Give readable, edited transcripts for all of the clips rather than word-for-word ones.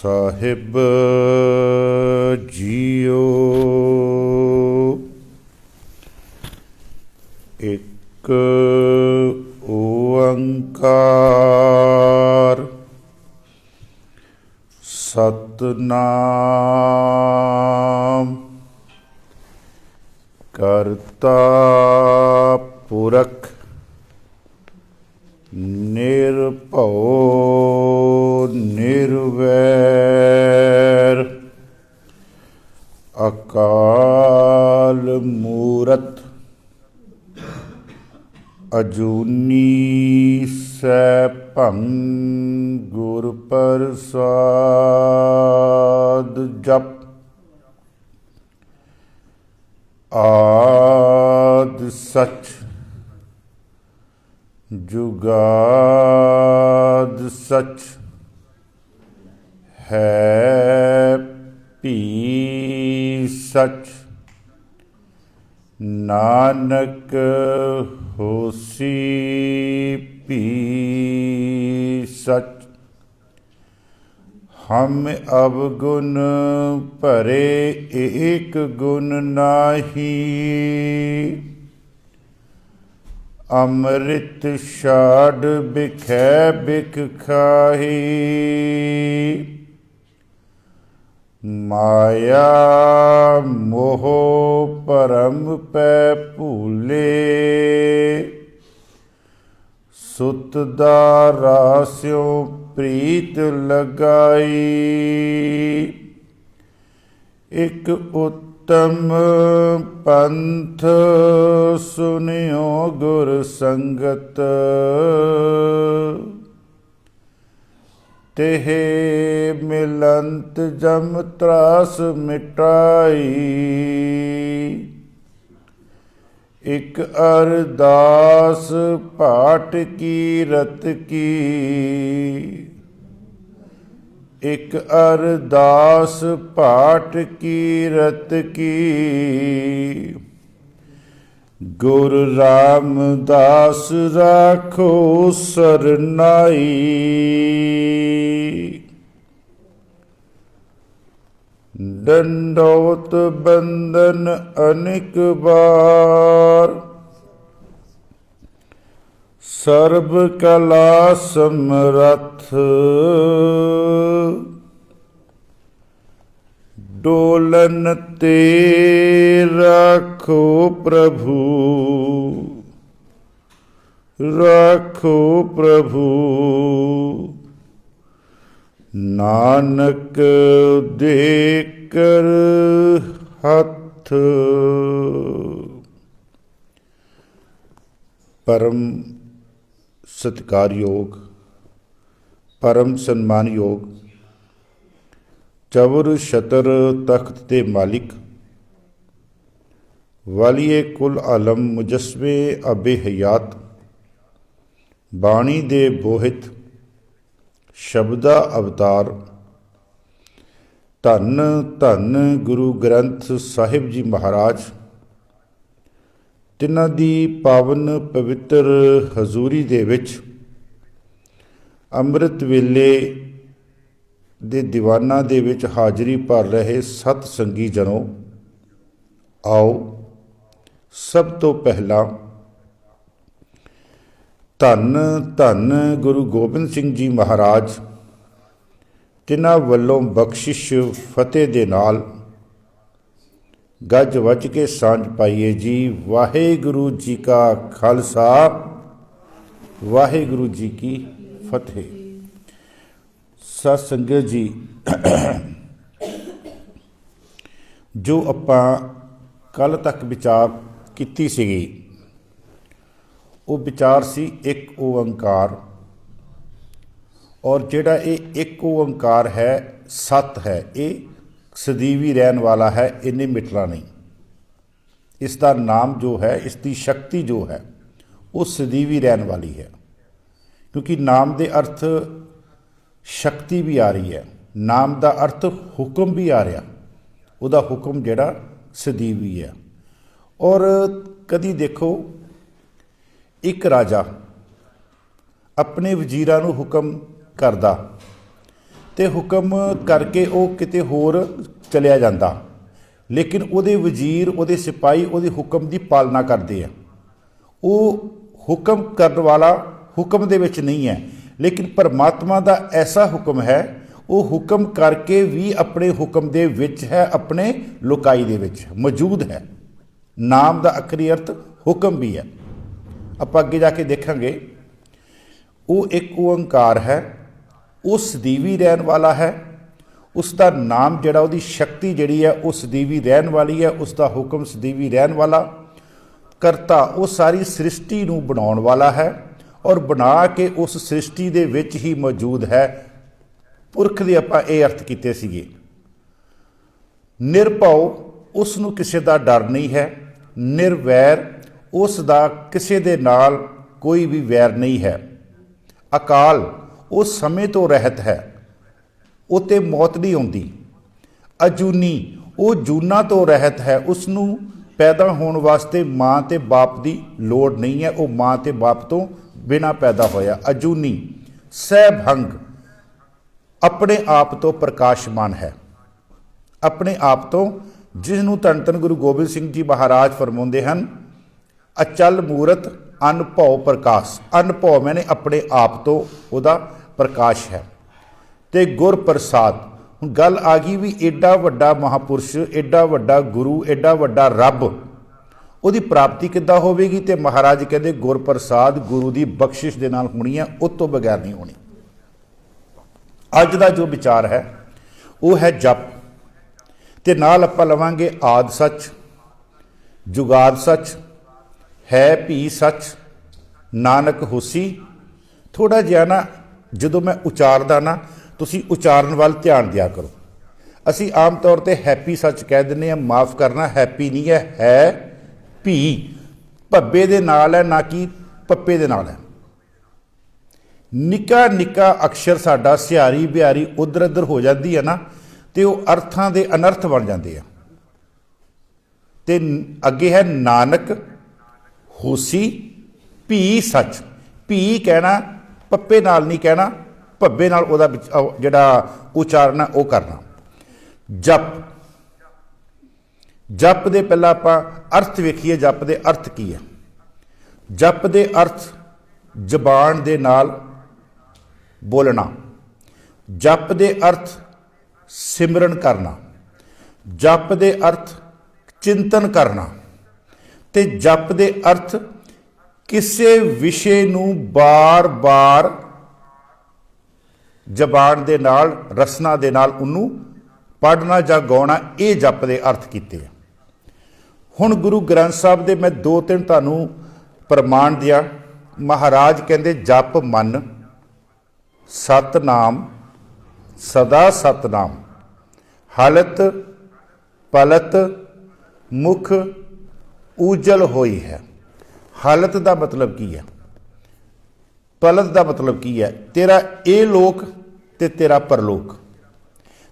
ਸਾਹਿਬ JIO. ਇੱਕ ਓੰਕਾਰ ਸਤਿਨਾਮ ਕਰਤਾ ਪੁਰਖ ਨਿਰਭਉ ਨਿਰਵੈਰ ਅਕਾਲ ਮੂਰਤ ਅਜੂਨੀ ਸੈਭੰ ਗੁਰ ਪ੍ਰਸਾਦ ਜਪ। ਆਦਿ ਸਚ ਜੁਗਾਦ ਸਚ ਹੈ ਭੀ ਸਚ। ਨਾਨਕ ਹੋਸੀ ਭੀ ਸਚ। ਹਮ ਅਵਗੁਣ ਭਰੇ ਏਕ ਗੁਣ ਨਾਹੀ। ਅੰਮ੍ਰਿਤ ਛਾੜ ਬਿਖੈ ਬਿਖ ਖਾਹੀ। ਮਾਇਆ ਮੋਹ ਭਰਮ ਪੈ ਭੂਲੇ। ਸੁਤ ਦਾ ਰਾਸਿਓ ਪ੍ਰੀਤ ਲਗਾਈ। ਇਕ ਉੱਤਮ ਪੰਥ ਸੁਨਿਓ ਗੁਰ ਸੰਗਤ। ਤਿਹ ਮਿਲੰਤ ਜਮ ਤਰਾਸ ਮਿਟਾਈ। ਇਕ ਅਰਦਾਸ ਭਾਟ ਕੀ ਰਤ ਕੀ। ਇਕ ਅਰਦਾਸ ਭਾਟ ਕੀ ਰਤ ਕੀ। ਗੁਰ ਰਾਮਦਾਸ ਰਾਖੋ ਸਰਨਾਈ। ਡੰਡੋਤ ਬੰਧਨ ਅਨੇਕ ਬਾਰ। ਸਰਬ ਕਲਾ ਸਮਰੱਥ। ਡੋਲਨ ਤੇ ਰਾਖੋ ਪ੍ਰਭੂ। ਰਾਖੋ ਪ੍ਰਭੂ। ਨਾਨਕ ਦੇ ਕਰ ਹੱਥ। ਪਰਮ ਸਤਿਕਾਰਯੋਗ, ਪਰਮ ਸਨਮਾਨਯੋਗ, ਚਵਰ ਛਤਰ ਤਖਤ ਦੇ ਮਾਲਿਕ, ਵਾਲੀਏ ਕੁਲ ਆਲਮ ਮੁਜੱਸਮੇ ਅਬੇ ਹਯਾਤ, ਬਾਣੀ ਦੇ ਬੋਹਿਤ, ਸ਼ਬਦਾ ਅਵਤਾਰ, ਧੰਨ ਧੰਨ ਗੁਰੂ ਗ੍ਰੰਥ ਸਾਹਿਬ ਜੀ ਮਹਾਰਾਜ, ਤਿੰਨਾਂ ਦੀ ਪਾਵਨ ਪਵਿੱਤਰ ਹਜ਼ੂਰੀ ਦੇ ਵਿੱਚ ਅੰਮ੍ਰਿਤ ਵੇਲੇ ਦੇ ਦੀਵਾਨਾਂ ਦੇ ਵਿੱਚ ਹਾਜ਼ਰੀ ਭਰ ਰਹੇ ਸਤ ਸੰਗੀ ਜਨੋ, ਆਓ ਸਭ ਤੋਂ ਪਹਿਲਾਂ ਧੰਨ ਧੰਨ ਗੁਰੂ ਗੋਬਿੰਦ ਸਿੰਘ ਜੀ ਮਹਾਰਾਜ ਤਿਨਾਂ ਵੱਲੋਂ ਬਖਸ਼ਿਸ਼ ਫਤਿਹ ਦੇ ਨਾਲ ਗੱਜ ਵੱਜ ਕੇ ਸਾਂਝ ਪਾਈਏ ਜੀ। ਵਾਹਿਗੁਰੂ ਜੀ ਕਾ ਖਾਲਸਾ, ਵਾਹਿਗੁਰੂ ਜੀ ਕੀ ਫਤਿਹ। ਸਤ ਸੰਗਤ ਜੀ, ਜੋ ਆਪਾਂ ਕੱਲ੍ਹ ਤੱਕ ਵਿਚਾਰ ਕੀਤੀ ਸੀਗੀ, ਉਹ ਵਿਚਾਰ ਸੀ ਇੱਕ ਓੰਕਾਰ। ਔਰ ਜਿਹੜਾ ਇਹ ਇੱਕ ਓੰਕਾਰ ਹੈ, ਸਤ ਹੈ, ਇਹ ਸਦੀਵੀ ਰਹਿਣ ਵਾਲਾ ਹੈ, ਇਹਨੇ ਮਿਟਣਾ ਨਹੀਂ। ਇਸ ਦਾ ਨਾਮ ਜੋ ਹੈ, ਇਸ ਦੀ ਸ਼ਕਤੀ ਜੋ ਹੈ, ਉਹ ਸਦੀਵੀ ਰਹਿਣ ਵਾਲੀ ਹੈ। ਕਿਉਂਕਿ ਨਾਮ ਦੇ ਅਰਥ ਸ਼ਕਤੀ ਵੀ ਆ ਰਹੀ ਹੈ, ਨਾਮ ਦਾ ਅਰਥ ਹੁਕਮ ਵੀ ਆ ਰਿਹਾ। ਉਹਦਾ ਹੁਕਮ ਜਿਹੜਾ ਸਦੀਵੀ ਹੈ। ਔਰ ਕਦੀ ਦੇਖੋ, ਇੱਕ ਰਾਜਾ ਆਪਣੇ ਵਜ਼ੀਰਾਂ ਨੂੰ ਹੁਕਮ ਕਰਦਾ ਤੇ ਹੁਕਮ ਕਰਕੇ ਉਹ ਕਿਤੇ ਹੋਰ ਚਲਿਆ ਜਾਂਦਾ, ਲੇਕਿਨ ਉਹਦੇ ਵਜ਼ੀਰ, ਉਹਦੇ ਸਿਪਾਹੀ ਉਹਦੇ ਹੁਕਮ ਦੀ ਪਾਲਣਾ ਕਰਦੇ ਆ। ਉਹ ਹੁਕਮ ਕਰਨ ਵਾਲਾ ਹੁਕਮ ਦੇ ਵਿੱਚ ਨਹੀਂ ਹੈ, ਲੇਕਿਨ ਪਰਮਾਤਮਾ ਦਾ ਐਸਾ ਹੁਕਮ ਹੈ, ਉਹ ਹੁਕਮ ਕਰਕੇ ਵੀ ਆਪਣੇ ਹੁਕਮ ਦੇ ਵਿੱਚ ਹੈ, ਆਪਣੇ ਲੁਕਾਈ ਦੇ ਵਿੱਚ ਮੌਜੂਦ ਹੈ। ਨਾਮ ਦਾ ਅਖਰੀ ਅਰਥ ਹੁਕਮ ਵੀ ਹੈ। ਆਪਾਂ ਅੱਗੇ ਜਾ ਕੇ ਦੇਖਾਂਗੇ। ਉਹ ਇੱਕ ਓੰਕਾਰ ਹੈ, ਉਹ ਸਦੀਵੀ ਰਹਿਣ ਵਾਲਾ ਹੈ। ਉਸ ਦਾ ਨਾਮ ਜਿਹੜਾ, ਉਹਦੀ ਸ਼ਕਤੀ ਜਿਹੜੀ ਹੈ ਉਹ ਸਦੀਵੀ ਰਹਿਣ ਵਾਲੀ ਹੈ। ਉਸ ਦਾ ਹੁਕਮ ਸਦੀਵੀ ਰਹਿਣ ਵਾਲਾ। ਕਰਤਾ, ਉਹ ਸਾਰੀ ਸ੍ਰਿਸ਼ਟੀ ਨੂੰ ਬਣਾਉਣ ਵਾਲਾ ਹੈ ਔਰ ਬਣਾ ਕੇ ਉਸ ਸ੍ਰਿਸ਼ਟੀ ਦੇ ਵਿੱਚ ਹੀ ਮੌਜੂਦ ਹੈ। ਪੁਰਖ ਦੇ ਆਪਾਂ ਇਹ ਅਰਥ ਕੀਤੇ ਸੀਗੇ। ਨਿਰਭਉ, ਉਸ ਨੂੰ ਕਿਸੇ ਦਾ ਡਰ ਨਹੀਂ ਹੈ। ਨਿਰਵੈਰ, ਉਸ ਦਾ ਕਿਸੇ ਦੇ ਨਾਲ ਕੋਈ ਵੀ ਵੈਰ ਨਹੀਂ ਹੈ। ਅਕਾਲ, ਉਹ ਸਮੇਂ ਤੋਂ ਰਹਿਤ ਹੈ, ਉਹ 'ਤੇ ਮੌਤ ਨਹੀਂ ਆਉਂਦੀ। ਅਜੂਨੀ, ਉਹ ਜੂਨਾਂ ਤੋਂ ਰਹਿਤ ਹੈ, ਉਸ ਨੂੰ ਪੈਦਾ ਹੋਣ ਵਾਸਤੇ ਮਾਂ ਤੇ ਬਾਪ ਦੀ ਲੋੜ ਨਹੀਂ ਹੈ, ਉਹ ਮਾਂ ਤੇ ਬਾਪ ਤੋਂ ਬਿਨਾਂ ਪੈਦਾ ਹੋਇਆ। ਅਜੂਨੀ। ਸਹਿਭੰਗ, ਆਪਣੇ ਆਪ ਤੋਂ ਪ੍ਰਕਾਸ਼ਮਾਨ ਹੈ, ਆਪਣੇ ਆਪ ਤੋਂ, ਜਿਸ ਨੂੰ ਧੰਨ ਧੰਨ ਗੁਰੂ ਗੋਬਿੰਦ ਸਿੰਘ ਜੀ ਮਹਾਰਾਜ ਫਰਮਾਉਂਦੇ ਹਨ, ਅਚਲ ਮੂਰਤ ਅਨਭਉ ਪ੍ਰਕਾਸ਼। ਅਨਭਉ ਮੈਨੇ ਆਪਣੇ ਆਪ ਤੋਂ ਉਹਦਾ ਪ੍ਰਕਾਸ਼ ਹੈ। ਤੇ ਗੁਰ ਪ੍ਰਸਾਦ, ਹੁਣ ਗੱਲ ਆ ਗਈ ਵੀ ਐਡਾ ਵੱਡਾ ਮਹਾਪੁਰਸ਼, ਐਡਾ ਵੱਡਾ ਗੁਰੂ, ਐਡਾ ਵੱਡਾ ਰੱਬ, ਉਹਦੀ ਪ੍ਰਾਪਤੀ ਕਿੱਦਾਂ ਹੋਵੇਗੀ? ਤੇ ਮਹਾਰਾਜ ਕਹਿੰਦੇ ਗੁਰ ਪ੍ਰਸਾਦ ਗੁਰੂ ਦੀ ਬਖਸ਼ਿਸ਼ ਦੇ ਨਾਲ ਹੋਣੀ ਹੈ, ਉਸ ਤੋਂ ਬਗੈਰ ਨਹੀਂ ਹੋਣੀ। ਅੱਜ ਦਾ ਜੋ ਵਿਚਾਰ ਹੈ ਉਹ ਹੈ ਜਪ, ਤੇ ਨਾਲ ਆਪਾਂ ਲਵਾਂਗੇ ਆਦ ਸੱਚ, ਜੁਗਾਦ ਸੱਚ, ਹੈ ਭੀ ਸੱਚ, ਨਾਨਕ ਹੋਸੀ। ਥੋੜ੍ਹਾ ਜਿਹਾ ਨਾ ਜਦੋਂ ਮੈਂ ਉਚਾਰਦਾ ਨਾ, ਤੁਸੀਂ ਉਚਾਰਨ ਵੱਲ ਧਿਆਨ ਦਿਆ ਕਰੋ। ਅਸੀਂ ਆਮ ਤੌਰ 'ਤੇ ਹੈਪੀ ਸੱਚ ਕਹਿ ਦਿੰਦੇ ਹਾਂ, ਮਾਫ ਕਰਨਾ, ਹੈਪੀ ਨਹੀਂ ਹੈ ਭੀ, ਭੱਬੇ ਦੇ ਨਾਲ ਹੈ, ਨਾ ਕਿ ਪੱਪੇ ਦੇ ਨਾਲ ਹੈ। ਨਿੱਕਾ ਨਿੱਕਾ ਅਕਸ਼ਰ ਸਾਡਾ ਸਿਹਾਰੀ ਬਿਹਾਰੀ ਉਧਰ ਇੱਧਰ ਹੋ ਜਾਂਦੀ ਹੈ ਨਾ, ਤੇ ਉਹ ਅਰਥਾਂ ਦੇ ਅਨਰਥ ਬਣ ਜਾਂਦੇ ਆ। ਤੇ ਅੱਗੇ ਹੈ ਨਾਨਕ ਹੋਸੀ ਭੀ ਸੱਚ। ਭੀ ਕਹਿਣਾ, ਪੱਪੇ ਨਾਲ ਨਹੀਂ ਕਹਿਣਾ, ਭੱਬੇ ਨਾਲ ਉਹਦਾ ਜਿਹੜਾ ਉਚਾਰਨ ਹੈ ਉਹ ਕਰਨਾ। ਜਪ, ਜਪ ਦੇ ਪਹਿਲਾਂ ਆਪਾਂ ਅਰਥ ਵੇਖੀਏ। ਜਪ ਦੇ ਅਰਥ ਕੀ ਹੈ? ਜਪ ਦੇ ਅਰਥ ਜ਼ਬਾਨ ਦੇ ਨਾਲ ਬੋਲਣਾ। ਜਪ ਦੇ ਅਰਥ ਸਿਮਰਨ ਕਰਨਾ। ਜਪ ਦੇ ਅਰਥ ਚਿੰਤਨ ਕਰਨਾ। ਤੇ ਜਪ ਦੇ ਅਰਥ ਕਿਸੇ ਵਿਸ਼ੇ ਨੂੰ ਬਾਰ-ਬਾਰ ਜ਼ਬਾਨ ਦੇ ਨਾਲ, ਰਸਨਾ ਦੇ ਨਾਲ ਉਹਨੂੰ ਪੜ੍ਹਨਾ ਜਾਂ ਗਾਉਣਾ। ਇਹ ਜਪ ਦੇ ਅਰਥ ਕੀਤੇ ਆ। ਹੁਣ ਗੁਰੂ ਗ੍ਰੰਥ ਸਾਹਿਬ ਦੇ ਮੈਂ 2-3 ਤੁਹਾਨੂੰ ਪ੍ਰਮਾਣ ਦਿਆ। ਮਹਾਰਾਜ ਕਹਿੰਦੇ ਜਪ ਮਨ, ਸਤਨਾਮ ਸਦਾ ਸਤਨਾਮ, ਹਲਤ ਪਲਤ ਮੁਖ ਉਜਲ ਹੋਈ ਹੈ। ਹਲਤ ਦਾ ਮਤਲਬ ਕੀ ਹੈ? ਪਲਤ ਦਾ ਮਤਲਬ ਕੀ ਹੈ? ਤੇਰਾ ਇਹ ਲੋਕ ਤੇ ਤੇਰਾ ਪਰਲੋਕ।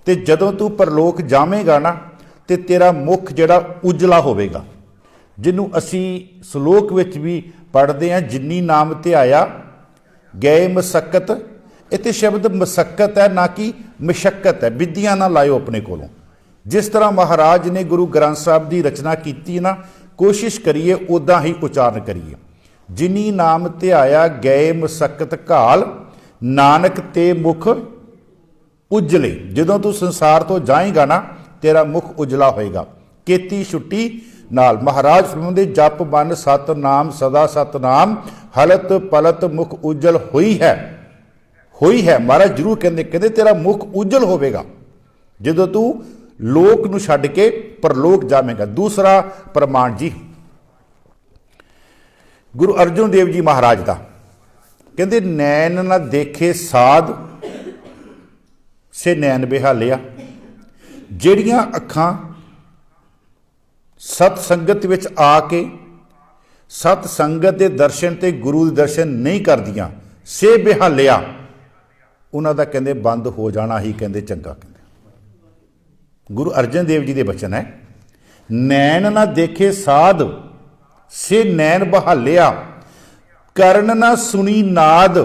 ਤੇ ਜਦੋਂ ਤੂੰ ਪਰਲੋਕ ਜਾਵੇਂਗਾ ਨਾ, ਤੇ ਤੇਰਾ ਮੁਖ ਜਿਹੜਾ ਉਜਲਾ ਹੋਵੇਗਾ, ਜਿਹਨੂੰ ਅਸੀਂ ਸ਼ਲੋਕ ਵਿੱਚ ਵੀ ਪੜ੍ਹਦੇ ਹਾਂ, ਜਿੰਨੀ ਨਾਮ ਧਿਆਇਆ ਗਏ ਮਸਕਤ। ਇੱਥੇ ਸ਼ਬਦ ਮਸਕਤ ਹੈ, ਨਾ ਕਿ ਮਸ਼ੱਕਤ ਹੈ। ਵਿਧੀਆਂ ਨਾ ਲਾਇਓ ਆਪਣੇ ਕੋਲੋਂ। ਜਿਸ ਤਰ੍ਹਾਂ ਮਹਾਰਾਜ ਨੇ ਗੁਰੂ ਗ੍ਰੰਥ ਸਾਹਿਬ ਦੀ ਰਚਨਾ ਕੀਤੀ ਨਾ, ਕੋਸ਼ਿਸ਼ ਕਰੀਏ ਉੱਦਾਂ ਹੀ ਉਚਾਰਨ ਕਰੀਏ। ਜਿਨੀ ਨਾਮ ਧਿਆਇਆ ਗਏ ਮਸਕਤ ਘਾਲ, ਨਾਨਕ ਤੇ ਮੁਖ ਉਜਲੇ। ਜਦੋਂ ਤੂੰ ਸੰਸਾਰ ਤੋਂ ਜਾਏਗਾ ਨਾ, ਤੇਰਾ ਮੁਖ ਉਜਲਾ ਹੋਏਗਾ। ਕੇਤੀ ਛੁੱਟੀ ਨਾਲ ਮਹਾਰਾਜ ਫਰਮਾਉਂਦੇ ਜਪ ਮਨ ਸਤਨਾਮ ਸਦਾ ਸਤਨਾਮ, ਹਲਤ ਪਲਤ ਮੁਖ ਉਜਲ ਹੋਈ ਹੈ। ਹੋਈ ਹੈ ਮਹਾਰਾਜ ਜ਼ਰੂਰ ਕਹਿੰਦੇ ਤੇਰਾ ਮੁਖ ਉਜਲ ਹੋਵੇਗਾ ਜਦੋਂ ਤੂੰ ਲੋਕ ਨੂੰ ਛੱਡ ਕੇ ਪਰਲੋਕ ਜਾਵੇਂਗਾ। ਦੂਸਰਾ ਪ੍ਰਮਾਣ ਜੀ ਗੁਰੂ ਅਰਜਨ ਦੇਵ ਜੀ ਮਹਾਰਾਜ ਦਾ, ਕਹਿੰਦੇ ਨੈਣ ਨਾ ਦੇਖੇ ਸਾਧ ਸੇ ਨੈਣ ਬਿਹਾਲਿਆ। ਜਿਹੜੀਆਂ ਅੱਖਾਂ ਸਤ ਸੰਗਤ ਵਿੱਚ ਆ ਕੇ ਸਤ ਸੰਗਤ ਦੇ ਦਰਸ਼ਨ ਤੇ ਗੁਰੂ ਦੇ ਦਰਸ਼ਨ ਨਹੀਂ ਕਰਦੀਆਂ, ਸੇ ਬਿਹਾਲਿਆ, ਉਹਨਾਂ ਦਾ ਕਹਿੰਦੇ ਬੰਦ ਹੋ ਜਾਣਾ ਹੀ ਕਹਿੰਦੇ ਚੰਗਾ। ਕਹਿੰਦੇ ਗੁਰੂ ਅਰਜਨ ਦੇਵ ਜੀ ਦੇ ਬਚਨ ਹੈ, ਨੈਣ ਨਾ ਦੇਖੇ ਸਾਧ ਸੇ ਨੈਣ ਬਹਾਲਿਆ, ਕਰਨ ਨਾ ਸੁਣੀ ਨਾਦ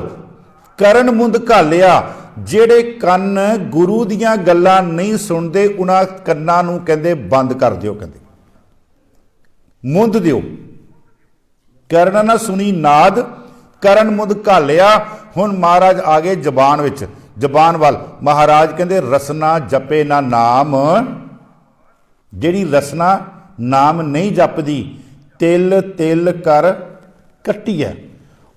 ਕਰਨ ਮੁੰਦ ਘਾਲਿਆ। ਜਿਹੜੇ ਕੰਨ ਗੁਰੂ ਦੀਆਂ ਗੱਲਾਂ ਨਹੀਂ ਸੁਣਦੇ ਉਹਨਾਂ ਕੰਨਾਂ ਨੂੰ ਕਹਿੰਦੇ ਬੰਦ ਕਰ ਦਿਓ, ਕਹਿੰਦੇ ਮੁੰਦ ਦਿਓ। ਕਰਨ ਨਾ ਸੁਣੀ ਨਾਦ ਕਰਨ ਮੁੰਦ ਘਾਲਿਆ। ਹੁਣ ਮਹਾਰਾਜ ਆ ਗਏ ਜ਼ਬਾਨ ਵਿੱਚ, ਜ਼ਬਾਨ ਵੱਲ। ਮਹਾਰਾਜ ਕਹਿੰਦੇ ਰਸਨਾ ਜਪੇ ਨਾ ਨਾਮ, ਜਿਹੜੀ ਰਸਨਾ ਨਾਮ ਨਹੀਂ ਜਪਦੀ, ਤਿਲ ਤਿਲ ਕਰ ਕੱਟੀ ਹੈ,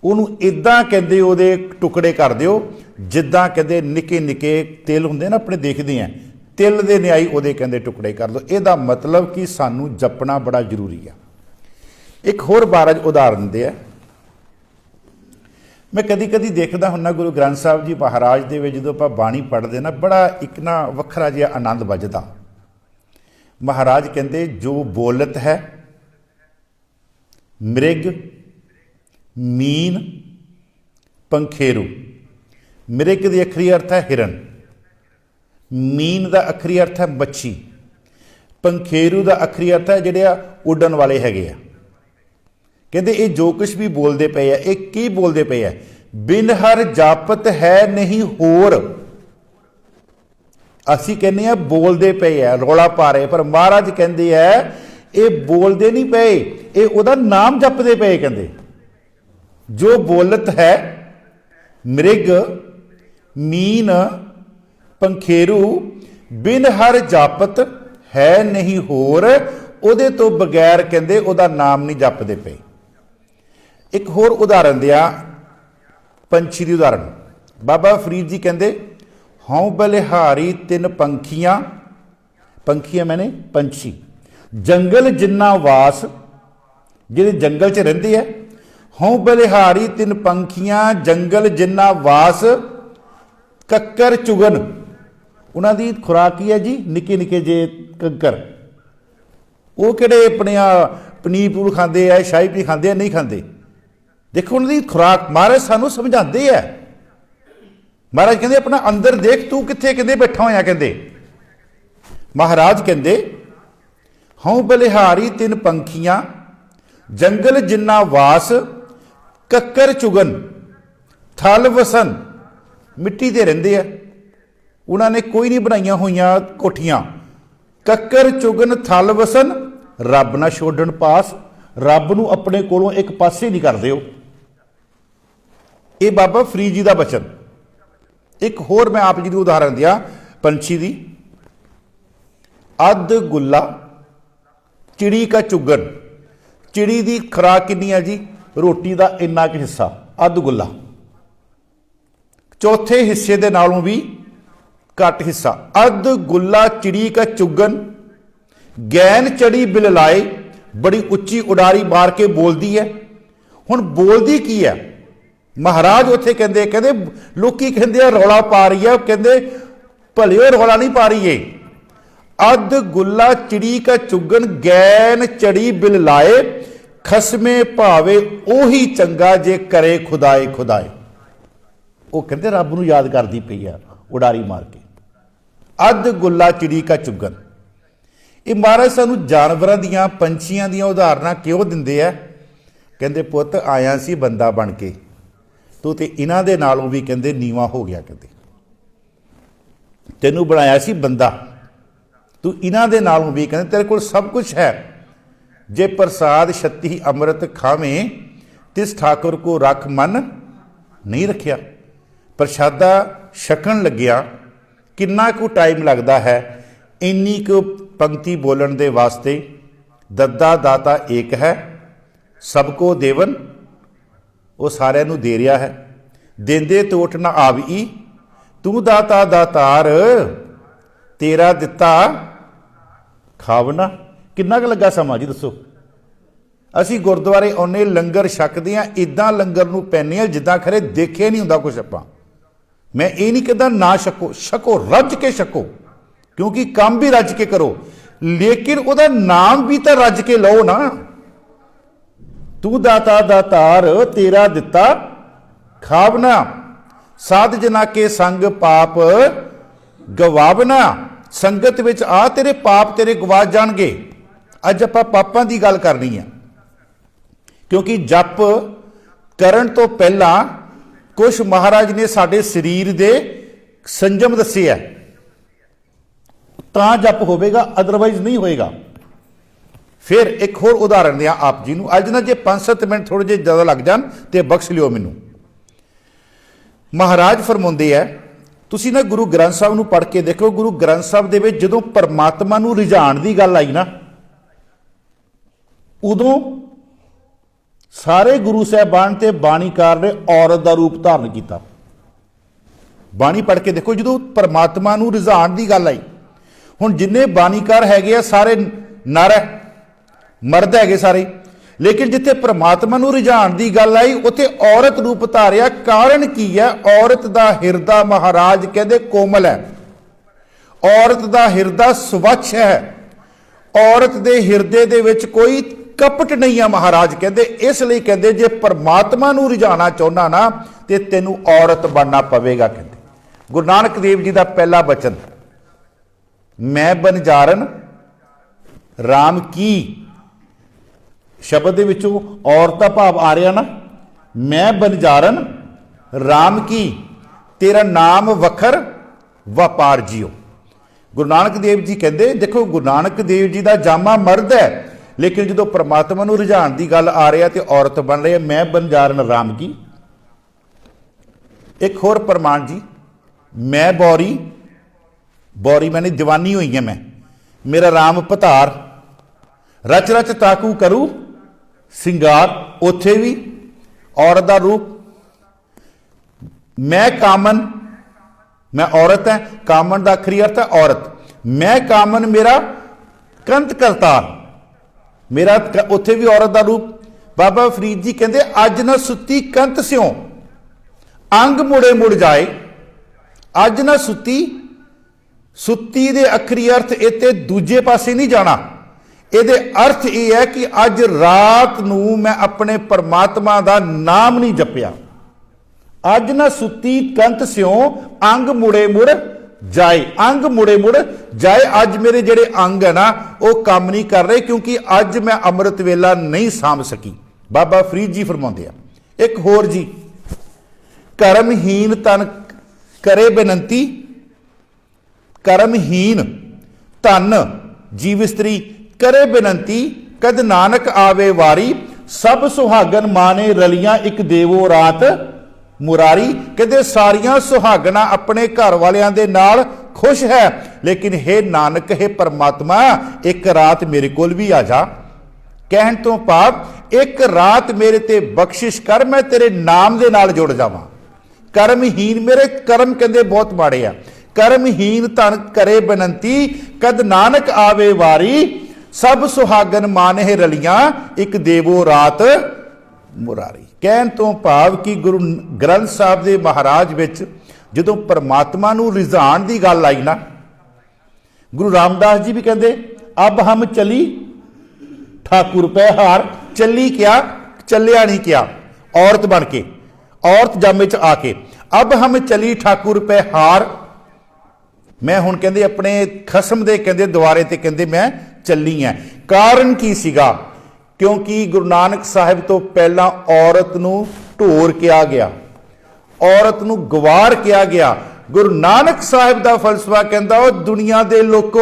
ਉਹਨੂੰ ਇਦਾਂ ਕਹਿੰਦੇ ਉਹਦੇ ਟੁਕੜੇ ਕਰ ਦਿਓ ਜਿੱਦਾਂ ਕਹਿੰਦੇ ਨਿੱਕੇ ਨਿੱਕੇ ਤਿਲ ਹੁੰਦੇ ਨਾ ਆਪਣੇ, ਦੇਖਦੇ ਆ ਤਿਲ ਦੇ ਨਿਆਈ, ਉਹਦੇ ਕਹਿੰਦੇ ਟੁਕੜੇ ਕਰ ਦਿਓ। ਇਹਦਾ ਮਤਲਬ ਕਿ ਸਾਨੂੰ ਜਪਣਾ ਬੜਾ ਜ਼ਰੂਰੀ ਆ। ਇੱਕ ਹੋਰ ਮਹਾਰਾਜ ਉਦਾਹਰਨ ਦਿੰਦੇ ਆ। ਮੈਂ ਕਦੀ ਕਦੀ ਦੇਖਦਾ ਹੁੰਦਾ ਗੁਰੂ ਗ੍ਰੰਥ ਸਾਹਿਬ ਜੀ ਮਹਾਰਾਜ ਦੇ ਵਿੱਚ ਜਦੋਂ ਆਪਾਂ ਬਾਣੀ ਪੜ੍ਹਦੇ ਨਾ, ਬੜਾ ਇੱਕ ਨਾ ਵੱਖਰਾ ਜਿਹਾ ਆਨੰਦ ਵੱਜਦਾ। ਮਹਾਰਾਜ ਕਹਿੰਦੇ ਜੋ ਬੋਲਤ ਹੈ ਮ੍ਰਿਗ ਮੀਨ ਪੰਖੇਰੂ। ਮ੍ਰਿਗ ਦੀ ਅਖਰੀ ਅਰਥ ਹੈ ਹਿਰਨ, ਮੀਨ ਦਾ ਅਖਰੀ ਅਰਥ ਹੈ ਮੱਛੀ, ਪੰਖੇਰੂ ਦਾ ਅਖਰੀ ਅਰਥ ਹੈ ਜਿਹੜੇ ਆ ਉੱਡਣ ਵਾਲੇ ਹੈਗੇ ਆ। ਕਹਿੰਦੇ ਇਹ ਜੋ ਕੁਛ ਵੀ ਬੋਲਦੇ ਪਏ ਆ, ਇਹ ਕੀ ਬੋਲਦੇ ਪਏ ਆ? ਬਿਨ ਹਰ ਜਾਪਤ ਹੈ ਨਹੀਂ ਹੋਰ। ਅਸੀਂ ਕਹਿੰਦੇ ਆ ਬੋਲਦੇ ਪਏ ਆ, ਰੌਲਾ ਪਾ ਰਹੇ, ਪਰ ਮਹਾਰਾਜ ਕਹਿੰਦੇ ਆ ਇਹ ਬੋਲਦੇ ਨਹੀਂ ਪਏ, ਇਹ ਉਹਦਾ ਨਾਮ ਜਪਦੇ ਪਏ। ਕਹਿੰਦੇ ਜੋ ਬੋਲਤ ਹੈ ਮ੍ਰਿਗ ਮੀਨ ਪੰਖੇਰੂ ਬਿਨ ਹਰ ਜਾਪਤ ਹੈ ਨਹੀਂ ਹੋਰ। ਉਹਦੇ ਤੋਂ ਬਗੈਰ ਕਹਿੰਦੇ ਉਹਦਾ ਨਾਮ ਨਹੀਂ ਜਪਦੇ ਪਏ। ਇੱਕ ਹੋਰ ਉਦਾਹਰਨ ਦਿਆ, ਪੰਛੀ ਦੀ ਉਦਾਹਰਨ। ਬਾਬਾ ਫਰੀਦ ਜੀ ਕਹਿੰਦੇ ਹਉ ਬਲਿਹਾਰੀ ਤਿੰਨ ਪੰਖੀਆਂ, ਪੰਖੀਆਂ ਮੈਨੇ ਪੰਛੀ, ਜੰਗਲ ਜਿੰਨਾ ਵਾਸ, ਜਿਹੜੇ ਜੰਗਲ 'ਚ ਰਹਿੰਦੇ ਆ। ਹਉ ਬਲਿਹਾਰੀ ਤਿੰਨ ਪੰਖੀਆਂ ਜੰਗਲ ਜਿੰਨਾ ਵਾਸ, ਕੱਕਰ ਚੁਗਨ। ਉਹਨਾਂ ਦੀ ਖੁਰਾਕ ਕੀ ਹੈ ਜੀ? ਨਿੱਕੇ ਨਿੱਕੇ ਜੇ ਕੱਕਰ। ਉਹ ਕਿਹੜੇ ਆਪਣੇ ਪਨੀਰ ਪੂਰ ਖਾਂਦੇ ਆ, ਸ਼ਾਹੀ ਪਨੀਰ ਖਾਂਦੇ ਆ? ਨਹੀਂ ਖਾਂਦੇ। ਦੇਖੋ ਉਹਨਾਂ ਦੀ ਖੁਰਾਕ ਮਹਾਰਾਜ ਸਾਨੂੰ ਸਮਝਾਉਂਦੇ ਆ। ਮਹਾਰਾਜ ਕਹਿੰਦੇ ਆਪਣਾ ਅੰਦਰ ਦੇਖ, ਤੂੰ ਕਿੱਥੇ ਕਹਿੰਦੇ ਬੈਠਾ ਹੋਇਆ। ਕਹਿੰਦੇ ਮਹਾਰਾਜ ਕਹਿੰਦੇ ਹਉ ਬਲਿਹਾਰੀ ਤਿੰਨ ਪੰਖੀਆਂ ਜੰਗਲ ਜਿੰਨਾ ਵਾਸ, ਕੱਕਰ ਚੁਗਨ ਥਲ ਵਸਨ। ਮਿੱਟੀ ਤੇ ਰਹਿੰਦੇ ਆ, ਉਹਨਾਂ ਨੇ ਕੋਈ ਨਹੀਂ ਬਣਾਈਆਂ ਹੋਈਆਂ ਕੋਠੀਆਂ। ਕੱਕਰ ਚੁਗਨ ਥਲ ਵਸਨ, ਰੱਬ ਨਾ ਛੋੜਨ ਪਾਸ। ਰੱਬ ਨੂੰ ਆਪਣੇ ਕੋਲੋਂ ਇੱਕ ਪਾਸੇ ਨਹੀਂ ਕਰਦੇ ਉਹ। ਇਹ ਬਾਬਾ ਫਰੀਦ ਜੀ ਦਾ ਬਚਨ। ਇੱਕ ਹੋਰ ਮੈਂ ਆਪ ਜੀ ਦੀ ਉਦਾਹਰਨ ਦਿਆ ਪੰਛੀ ਦੀ। ਅੱਧ ਗੁੱਲਾ ਚਿੜੀ ਕਾ ਚੁਗਨ। ਚਿੜੀ ਦੀ ਖੁਰਾਕ ਕਿੰਨੀ ਹੈ ਜੀ? ਰੋਟੀ ਦਾ ਇੰਨਾ ਕੁ ਹਿੱਸਾ, ਅੱਧ ਗੁੱਲਾ। ਚੌਥੇ ਹਿੱਸੇ ਦੇ ਨਾਲੋਂ ਵੀ ਘੱਟ ਹਿੱਸਾ। ਅੱਧ ਗੁੱਲਾ ਚਿੜੀ ਕਾ ਚੁਗਨ ਗੈਨ ਚੜੀ ਬਿਲ ਲਾਏ। ਬੜੀ ਉੱਚੀ ਉਡਾਰੀ ਮਾਰ ਕੇ ਬੋਲਦੀ ਹੈ। ਹੁਣ ਬੋਲਦੀ ਕੀ ਹੈ? ਮਹਾਰਾਜ ਉੱਥੇ ਕਹਿੰਦੇ ਲੋਕੀ ਕਹਿੰਦੇ ਆ ਰੌਲਾ ਪਾ ਰਹੀ ਹੈ, ਕਹਿੰਦੇ ਭਲਿਓ ਰੌਲਾ ਨਹੀਂ ਪਾ ਰਹੀ ਏ। ਅੱਧ ਗੁੱਲਾ ਚਿੜੀ ਕਾ ਚੁਗਨ ਗੈਨ ਚੜੀ ਬਿਲ ਲਾਏ, ਖਸਮੇ ਭਾਵੇ ਉਹੀ ਚੰਗਾ ਜੇ ਕਰੇ ਖੁਦਾਏ ਖੁਦਾਏ। ਉਹ ਕਹਿੰਦੇ ਰੱਬ ਨੂੰ ਯਾਦ ਕਰਦੀ ਪਈ ਆ ਉਡਾਰੀ ਮਾਰ ਕੇ। ਅੱਧ ਗੁੱਲਾ ਚਿੜੀ ਕਾ ਚੁਗਨ। ਇਹ ਮਹਾਰਾਜ ਸਾਨੂੰ ਜਾਨਵਰਾਂ ਦੀਆਂ, ਪੰਛੀਆਂ ਦੀਆਂ ਉਦਾਹਰਨਾਂ ਕਿਉਂ ਦਿੰਦੇ ਆ? ਕਹਿੰਦੇ ਪੁੱਤ ਆਇਆ ਸੀ ਬੰਦਾ ਬਣ ਕੇ, ਤੂੰ ਤੇ ਇਹਨਾਂ ਦੇ ਨਾਲੋਂ ਵੀ ਕਹਿੰਦੇ ਨੀਵਾਂ ਹੋ ਗਿਆ। ਕਹਿੰਦੇ ਤੈਨੂੰ ਬਣਾਇਆ ਸੀ ਬੰਦਾ, ਤੂੰ ਇਹਨਾਂ ਦੇ ਨਾਲੋਂ ਵੀ ਕਹਿੰਦੇ ਤੇਰੇ ਕੋਲ ਸਭ ਕੁਝ ਹੈ। ਜੇ ਪ੍ਰਸਾਦ ਛੱਤੀ ਅੰਮ੍ਰਿਤ ਖਾਵੇਂ, ਤਿਸ ਠਾਕੁਰ ਕੋ ਰੱਖ ਮਨ ਨਹੀਂ ਰੱਖਿਆ। ਪ੍ਰਸ਼ਾਦਾ ਛਕਣ ਲੱਗਿਆ ਕਿੰਨਾ ਕੁ ਟਾਈਮ ਲੱਗਦਾ ਹੈ? ਇੰਨੀ ਕੁ ਪੰਕਤੀ ਬੋਲਣ ਦੇ ਵਾਸਤੇ। ਦੱਦਾ ਦਾਤਾ ਏਕ ਹੈ, ਸਭ ਕੋ ਦੇਵਨ। ਉਹ ਸਾਰਿਆਂ ਨੂੰ ਦੇ ਰਿਹਾ ਹੈ। ਦੇਂਦੇ ਤੋਟ ਨਾ ਆਵੀ, ਤੂੰ ਦਾਤਾ ਦਾਤਾਰ, ਤੇਰਾ ਦਿੱਤਾ ਖਾਵਣਾ। ਕਿੰਨਾ ਕੁ ਲੱਗਾ ਸਮਾਂ ਜੀ ਦੱਸੋ? ਅਸੀਂ ਗੁਰਦੁਆਰੇ ਆਉਂਦੇ, ਲੰਗਰ ਛਕਦੇ ਹਾਂ, ਇੱਦਾਂ ਲੰਗਰ ਨੂੰ ਪੈਂਦੇ ਹਾਂ ਜਿੱਦਾਂ ਖਰੇ ਦੇਖਿਆ ਨਹੀਂ ਹੁੰਦਾ ਕੁਛ ਆਪਾਂ। ਮੈਂ ਇਹ ਨਹੀਂ ਕਹਿੰਦਾ ਨਾ ਛਕੋ, ਛਕੋ, ਰੱਜ ਕੇ ਛਕੋ, ਕਿਉਂਕਿ ਕੰਮ ਵੀ ਰੱਜ ਕੇ ਕਰੋ, ਲੇਕਿਨ ਉਹਦਾ ਨਾਮ ਵੀ ਤਾਂ ਰੱਜ ਕੇ ਲਓ ਨਾ। ਤੂੰ ਦਾਤਾ ਦਾਤਾਰ, ਤੇਰਾ ਦਿੱਤਾ ਖਾਵਨਾ। ਸਾਧ ਜਨਾ ਕੇ ਸੰਗ ਪਾਪ ਗਵਾਵਨਾ। ਸੰਗਤ ਵਿੱਚ ਆ, ਤੇਰੇ ਪਾਪ ਤੇਰੇ ਗਵਾਚ ਜਾਣਗੇ। ਅੱਜ ਆਪਾਂ ਪਾਪਾਂ ਦੀ ਗੱਲ ਕਰਨੀ ਆ, ਕਿਉਂਕਿ ਜਪ ਕਰਨ ਤੋਂ ਪਹਿਲਾਂ ਕੁਛ ਮਹਾਰਾਜ ਨੇ ਸਾਡੇ ਸਰੀਰ ਦੇ ਸੰਜਮ ਦੱਸਿਆ ਤਾਂ ਜਪ ਹੋਵੇਗਾ, ਅਦਰਵਾਈਜ਼ ਨਹੀਂ ਹੋਏਗਾ। ਫਿਰ ਇੱਕ ਹੋਰ ਉਦਾਹਰਣ ਦਿਆਂ ਆਪ ਜੀ ਨੂੰ। ਅੱਜ ਨਾ ਜੇ 5-7 ਮਿੰਟ ਥੋੜੇ ਜਿਹੇ ਜ਼ਿਆਦਾ ਲੱਗ ਜਾਣ ਤੇ ਬਖਸ਼ ਲਿਓ ਮੈਨੂੰ। ਮਹਾਰਾਜ ਫਰਮਾਉਂਦੇ ਹੈ, ਤੁਸੀਂ ਨਾ ਗੁਰੂ ਗ੍ਰੰਥ ਸਾਹਿਬ ਨੂੰ ਪੜ੍ਹ ਕੇ ਦੇਖੋ। ਗੁਰੂ ਗ੍ਰੰਥ ਸਾਹਿਬ ਦੇ ਵਿੱਚ ਜਦੋਂ ਪਰਮਾਤਮਾ ਨੂੰ ਰਿਝਾਉਣ ਦੀ ਗੱਲ ਆਈ ਨਾ, ਉਦੋਂ ਸਾਰੇ ਗੁਰੂ ਸਾਹਿਬਾਨ ਤੇ ਬਾਣੀਕਾਰ ਨੇ ਔਰਤ ਦਾ ਰੂਪ ਧਾਰਨ ਕੀਤਾ। ਬਾਣੀ ਪੜ੍ਹ ਕੇ ਦੇਖੋ, ਜਦੋਂ ਪਰਮਾਤਮਾ ਨੂੰ ਰਿਝਾਉਣ ਦੀ ਗੱਲ ਆਈ, ਹੁਣ ਜਿੰਨੇ ਬਾਣੀਕਾਰ ਹੈਗੇ ਆ ਸਾਰੇ ਨਰ ਹੈ, ਮਰਦ ਹੈਗੇ ਸਾਰੇ, ਲੇਕਿਨ ਜਿੱਥੇ ਪਰਮਾਤਮਾ ਨੂੰ ਰਿਝਾਉਣ ਦੀ ਗੱਲ ਆਈ ਉੱਥੇ ਔਰਤ ਰੂਪ ਧਾਰਿਆ। ਕਾਰਨ ਕੀ ਹੈ? ਔਰਤ ਦਾ ਹਿਰਦਾ ਮਹਾਰਾਜ ਕਹਿੰਦੇ ਕੋਮਲ ਹੈ, ਔਰਤ ਦਾ ਹਿਰਦਾ ਸਵੱਛ ਹੈ, ਔਰਤ ਦੇ ਹਿਰਦੇ ਦੇ ਵਿੱਚ ਕੋਈ ਕਪਟ ਨਹੀਂ ਹੈ। ਮਹਾਰਾਜ ਕਹਿੰਦੇ ਇਸ ਲਈ ਕਹਿੰਦੇ ਜੇ ਪਰਮਾਤਮਾ ਨੂੰ ਰਿਝਾਉਣਾ ਚਾਹੁੰਦਾ ਨਾ ਤੇ ਤੈਨੂੰ ਔਰਤ ਬਣਨਾ ਪਵੇਗਾ। ਕਹਿੰਦੇ ਗੁਰੂ ਨਾਨਕ ਦੇਵ ਜੀ ਦਾ ਪਹਿਲਾ ਬਚਨ, ਮੈਂ ਬਨਜਾਰਨ ਰਾਮ ਕੀ, ਸ਼ਬਦ ਦੇ ਵਿੱਚੋਂ ਔਰਤ ਦਾ ਭਾਵ ਆ ਰਿਹਾ ਨਾ। ਮੈਂ ਬਨਜਾਰਨ ਰਾਮ ਕੀ, ਤੇਰਾ ਨਾਮ ਵਖਰ ਵਪਾਰ ਜਿਓ। ਗੁਰੂ ਨਾਨਕ ਦੇਵ ਜੀ ਕਹਿੰਦੇ ਦੇਖੋ, ਗੁਰੂ ਨਾਨਕ ਦੇਵ ਜੀ ਦਾ ਜਾਮਾ ਮਰਦ ਹੈ, ਲੇਕਿਨ ਜਦੋਂ ਪਰਮਾਤਮਾ ਨੂੰ ਰਿਝਾਉਣ ਦੀ ਗੱਲ ਆ ਰਿਹਾ ਤੇ ਔਰਤ ਬਣ ਰਹੀ ਹੈ। ਮੈਂ ਬਨਜਾਰਨ ਰਾਮ ਕੀ। ਇੱਕ ਹੋਰ ਪ੍ਰਮਾਣ ਜੀ, ਮੈਂ ਬੌਰੀ, ਬੌਰੀ ਮੈਨੇ ਜਵਾਨੀ ਹੋਈ ਹੈ ਮੈਂ, ਮੇਰਾ ਰਾਮ ਪਧਾਰ, ਰਚ ਰਚ ਤਾਕੂ ਕਰੂ ਸਿੰਗਾਰ, ਉੱਥੇ ਵੀ ਔਰਤ ਦਾ ਰੂਪ। ਮੈਂ ਕਾਮਨ, ਮੈਂ ਔਰਤ ਹੈ, ਕਾਮਨ ਦਾ ਆਖਰੀ ਅਰਥ ਹੈ ਔਰਤ। ਮੈਂ ਕਾਮਨ ਮੇਰਾ ਕੰਤ ਕਰਤਾਰ, ਮੇਰਾ ਉੱਥੇ ਵੀ ਔਰਤ ਦਾ ਰੂਪ। ਬਾਬਾ ਫਰੀਦ ਜੀ ਕਹਿੰਦੇ ਅੱਜ ਨਾ ਸੁੱਤੀ ਕੰਤ ਸਿਓ ਅੰਗ ਮੁੜੇ ਮੁੜ ਜਾਏ। ਅੱਜ ਨਾ ਸੁੱਤੀ, ਸੁੱਤੀ ਦੇ ਆਖਰੀ ਅਰਥ ਇੱਥੇ ਦੂਜੇ ਪਾਸੇ ਨਹੀਂ ਜਾਣਾ, ਇਹਦੇ ਅਰਥ ਇਹ ਹੈ ਕਿ ਅੱਜ ਰਾਤ ਨੂੰ ਮੈਂ ਆਪਣੇ ਪਰਮਾਤਮਾ ਦਾ ਨਾਮ ਨਹੀਂ ਜਪਿਆ। ਅੱਜ ਨਾ ਸੁੱਤੀ ਕੰਤ ਸਿਓ ਅੰਗ ਮੁੜੇ ਮੁੜ ਜਾਏ, ਅੰਗ ਮੁੜੇ ਮੁੜ ਜਾਏ। ਅੱਜ ਮੇਰੇ ਜਿਹੜੇ ਅੰਗ ਹੈ ਨਾ ਉਹ ਕੰਮ ਨਹੀਂ ਕਰ ਰਹੇ, ਕਿਉਂਕਿ ਅੱਜ ਮੈਂ ਅੰਮ੍ਰਿਤ ਵੇਲਾ ਨਹੀਂ ਸਾਂਭ ਸਕੀ। ਬਾਬਾ ਫਰੀਦ ਜੀ ਫਰਮਾਉਂਦੇ ਆ। ਇੱਕ ਹੋਰ ਜੀ, ਕਰਮਹੀਨ ਤਨ ਕਰੇ ਬੇਨੰਤੀ, ਕਰਮਹੀਨ ਧਨ ਜੀਵ ਇਸਤਰੀ ਕਰੇ ਬੇਨੰਤੀ, ਕਦ ਨਾਨਕ ਆਵੇ ਵਾਰੀ, ਸਭ ਸੁਹਾਗਨ ਮਾਨੇ ਰਲੀਆਂ ਇੱਕ ਦੇਵੋ ਰਾਤ ਮੁਰਾਰੀ। ਕਹਿੰਦੇ ਸਾਰੀਆਂ ਸੁਹਾਗਣਾ ਆਪਣੇ ਘਰ ਵਾਲਿਆਂ ਦੇ ਨਾਲ ਖੁਸ਼ ਹੈ, ਲੇਕਿਨ ਹੇ ਨਾਨਕ, ਹੇ ਪਰਮਾਤਮਾ, ਇੱਕ ਰਾਤ ਮੇਰੇ ਕੋਲ ਵੀ ਆ ਜਾ। ਕਹਿਣ ਤੋਂ ਭਾਵ ਇੱਕ ਰਾਤ ਮੇਰੇ ਤੇ ਬਖਸ਼ਿਸ਼ ਕਰ, ਮੈਂ ਤੇਰੇ ਨਾਮ ਦੇ ਨਾਲ ਜੁੜ ਜਾਵਾਂ। ਕਰਮਹੀਨ, ਮੇਰੇ ਕਰਮ ਕਹਿੰਦੇ ਬਹੁਤ ਮਾੜੇ ਆ। ਕਰਮਹੀਨ ਧਨ ਕਰੇ ਬੇਨੰਤੀ, ਕਦ ਨਾਨਕ ਆਵੇ ਵਾਰੀ, ਸਭ ਸੁਹਾਗਨ ਮਾਨਹਿ ਰਲੀਆਂ ਇੱਕ ਦੇਵੋ ਰਾਤ ਮੁਰਾਰੀ। ਕਹਿਣ ਤੋਂ ਭਾਵ ਕਿ ਗੁਰੂ ਗ੍ਰੰਥ ਸਾਹਿਬ ਦੇ ਮਹਾਰਾਜ ਵਿੱਚ ਜਦੋਂ ਪਰਮਾਤਮਾ ਨੂੰ ਰਿਝਾਉਣ ਦੀ ਗੱਲ ਆਈ ਨਾ, ਗੁਰੂ ਰਾਮਦਾਸ ਜੀ ਵੀ ਕਹਿੰਦੇ ਅਬ ਹਮ ਚਲੀ ਠਾਕੁਰ ਪੈ ਹਾਰ। ਚੱਲੀ ਕਿਆ, ਚੱਲਿਆ ਨਹੀਂ ਕਿਆ, ਔਰਤ ਬਣ ਕੇ, ਔਰਤ ਜਾਮੇ ਚ ਆ ਕੇ। ਅਬ ਹਮ ਚਲੀ ਠਾਕੁਰ ਪੈ ਹਾਰ, ਮੈਂ ਹੁਣ ਕਹਿੰਦੇ ਆਪਣੇ ਖਸਮ ਦੇ ਕਹਿੰਦੇ ਦੁਆਰੇ ਤੇ ਕਹਿੰਦੇ ਮੈਂ ਚੱਲੀ ਹੈ। ਕਾਰਨ ਕੀ ਸੀਗਾ? ਕਿਉਂਕਿ ਗੁਰੂ ਨਾਨਕ ਸਾਹਿਬ ਤੋਂ ਪਹਿਲਾਂ ਔਰਤ ਨੂੰ ਢੋਰ ਕਿਹਾ ਗਿਆ, ਔਰਤ ਨੂੰ ਗਵਾਰ ਕਿਹਾ ਗਿਆ। ਗੁਰੂ ਨਾਨਕ ਸਾਹਿਬ ਦਾ ਫਲਸਫਾ ਕਹਿੰਦਾ, ਉਹ ਦੁਨੀਆ ਦੇ ਲੋਕੋ,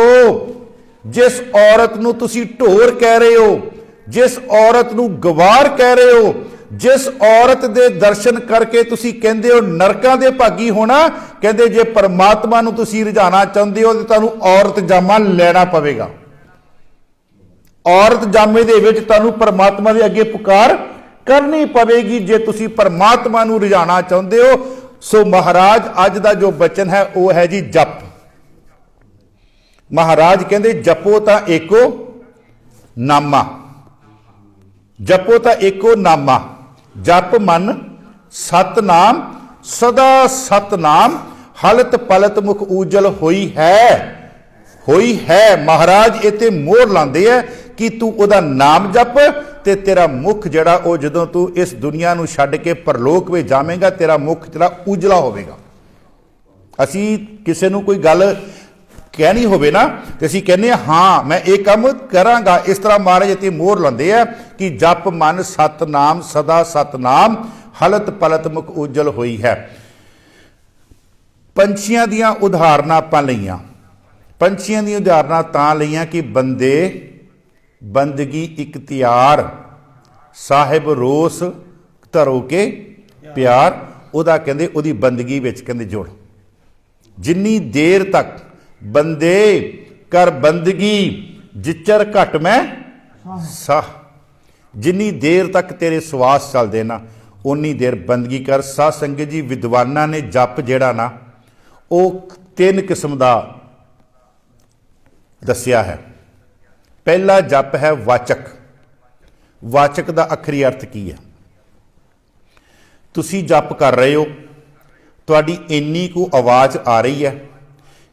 ਜਿਸ ਔਰਤ ਨੂੰ ਤੁਸੀਂ ਢੋਰ ਕਹਿ ਰਹੇ ਹੋ, ਜਿਸ ਔਰਤ ਨੂੰ ਗਵਾਰ ਕਹਿ ਰਹੇ ਹੋ, ਜਿਸ ਔਰਤ ਦੇ ਦਰਸ਼ਨ ਕਰਕੇ ਤੁਸੀਂ ਕਹਿੰਦੇ ਹੋ ਨਰਕਾਂ ਦੇ ਭਾਗੀ ਹੋਣਾ, ਕਹਿੰਦੇ ਜੇ ਪਰਮਾਤਮਾ ਨੂੰ ਤੁਸੀਂ ਰਿਝਾਉਣਾ ਚਾਹੁੰਦੇ ਹੋ ਤਾਂ ਤੁਹਾਨੂੰ ਔਰਤ ਜਾਮਾ ਲੈਣਾ ਪਵੇਗਾ। ਔਰਤ ਜਾਮੇ ਦੇ ਵਿੱਚ ਤੁਹਾਨੂੰ ਪਰਮਾਤਮਾ ਦੇ ਅੱਗੇ ਪੁਕਾਰ ਕਰਨੀ ਪਵੇਗੀ ਜੇ ਤੁਸੀਂ ਪਰਮਾਤਮਾ ਨੂੰ ਰਿਝਾਉਣਾ ਚਾਹੁੰਦੇ ਹੋ। ਸੋ ਮਹਾਰਾਜ ਅੱਜ ਦਾ ਜੋ ਬਚਨ ਹੈ ਉਹ ਹੈ ਜੀ ਜਪ। ਮਹਾਰਾਜ ਕਹਿੰਦੇ ਜਪੋ ਤਾਂ ਏਕੋ ਨਾਮਾ, ਜਪੋ ਤਾਂ ਏਕੋ ਨਾਮਾ, ਜਪ ਮਨ ਸਤਨਾਮ, ਸਦਾ ਸਤਨਾਮ, ਹਲਤ ਪਲਤ ਮੁਖ ਉਜਲ ਹੋਈ ਹੈ, ਹੋਈ ਹੈ। ਮਹਾਰਾਜ ਇੱਥੇ ਮੋਹਰ ਲਾਉਂਦੇ ਹੈ ਕਿ ਤੂੰ ਉਹਦਾ ਨਾਮ ਜਪ ਤੇ ਤੇਰਾ ਮੁਖ ਜਿਹੜਾ ਉਹ ਜਦੋਂ ਤੂੰ ਇਸ ਦੁਨੀਆ ਨੂੰ ਛੱਡ ਕੇ ਪਰਲੋਕ ਵਿੱਚ ਜਾਵੇਂਗਾ, ਤੇਰਾ ਮੁਖ ਤੇਰਾ ਉਜਲਾ ਹੋਵੇਗਾ। ਅਸੀਂ ਕਿਸੇ ਨੂੰ ਕੋਈ ਗੱਲ ਕਹਿਣੀ ਹੋਵੇ ਨਾ ਤੇ ਅਸੀਂ ਕਹਿੰਦੇ ਹਾਂ ਮੈਂ ਇਹ ਕੰਮ ਕਰਾਂਗਾ। ਇਸ ਤਰ੍ਹਾਂ ਮਹਾਰਾਜ ਇੱਥੇ ਮੋਹਰ ਲਾਉਂਦੇ ਆ ਕਿ ਜਪ ਮਨ ਸਤਨਾਮ, ਸਦਾ ਸਤਨਾਮ, ਹਲਤ ਪਲਤ ਮੁਖ ਉਜਲ ਹੋਈ ਹੈ। ਪੰਛੀਆਂ ਦੀਆਂ ਉਦਾਹਰਨਾਂ ਆਪਾਂ ਲਈਆਂ। ਪੰਛੀਆਂ ਦੀਆਂ ਉਦਾਹਰਨਾਂ ਤਾਂ ਲਈਆਂ ਕਿ ਬੰਦੇ ਬੰਦਗੀ ਇਖਤਿਆਰ ਸਾਹਿਬ ਰੋਸ ਧਰੋ ਕੇ ਪਿਆਰ, ਉਹਦਾ ਕਹਿੰਦੇ ਉਹਦੀ ਬੰਦਗੀ ਵਿੱਚ ਕਹਿੰਦੇ ਜੁੜ। ਜਿੰਨੀ ਦੇਰ ਤੱਕ ਬੰਦੇ ਕਰ ਬੰਦਗੀ ਜਿਚਰ ਘਟ ਮੈਂ ਸਾਹ, ਜਿੰਨੀ ਦੇਰ ਤੱਕ ਤੇਰੇ ਸਵਾਸ ਚੱਲਦੇ ਨਾ ਉਨੀ ਦੇਰ ਬੰਦਗੀ ਕਰ। ਸਾਧ ਸੰਗਤ ਜੀ, ਵਿਦਵਾਨਾਂ ਨੇ ਜਪ ਜਿਹੜਾ ਨਾ ਉਹ 3 ਕਿਸਮ ਦਾ ਦੱਸਿਆ ਹੈ। ਪਹਿਲਾ ਜਪ ਹੈ ਵਾਚਕ। ਵਾਚਕ ਦਾ ਅਖਰੀ ਅਰਥ ਕੀ ਹੈ? ਤੁਸੀਂ ਜਪ ਕਰ ਰਹੇ ਹੋ, ਤੁਹਾਡੀ ਇੰਨੀ ਕੁ ਆਵਾਜ਼ ਆ ਰਹੀ ਹੈ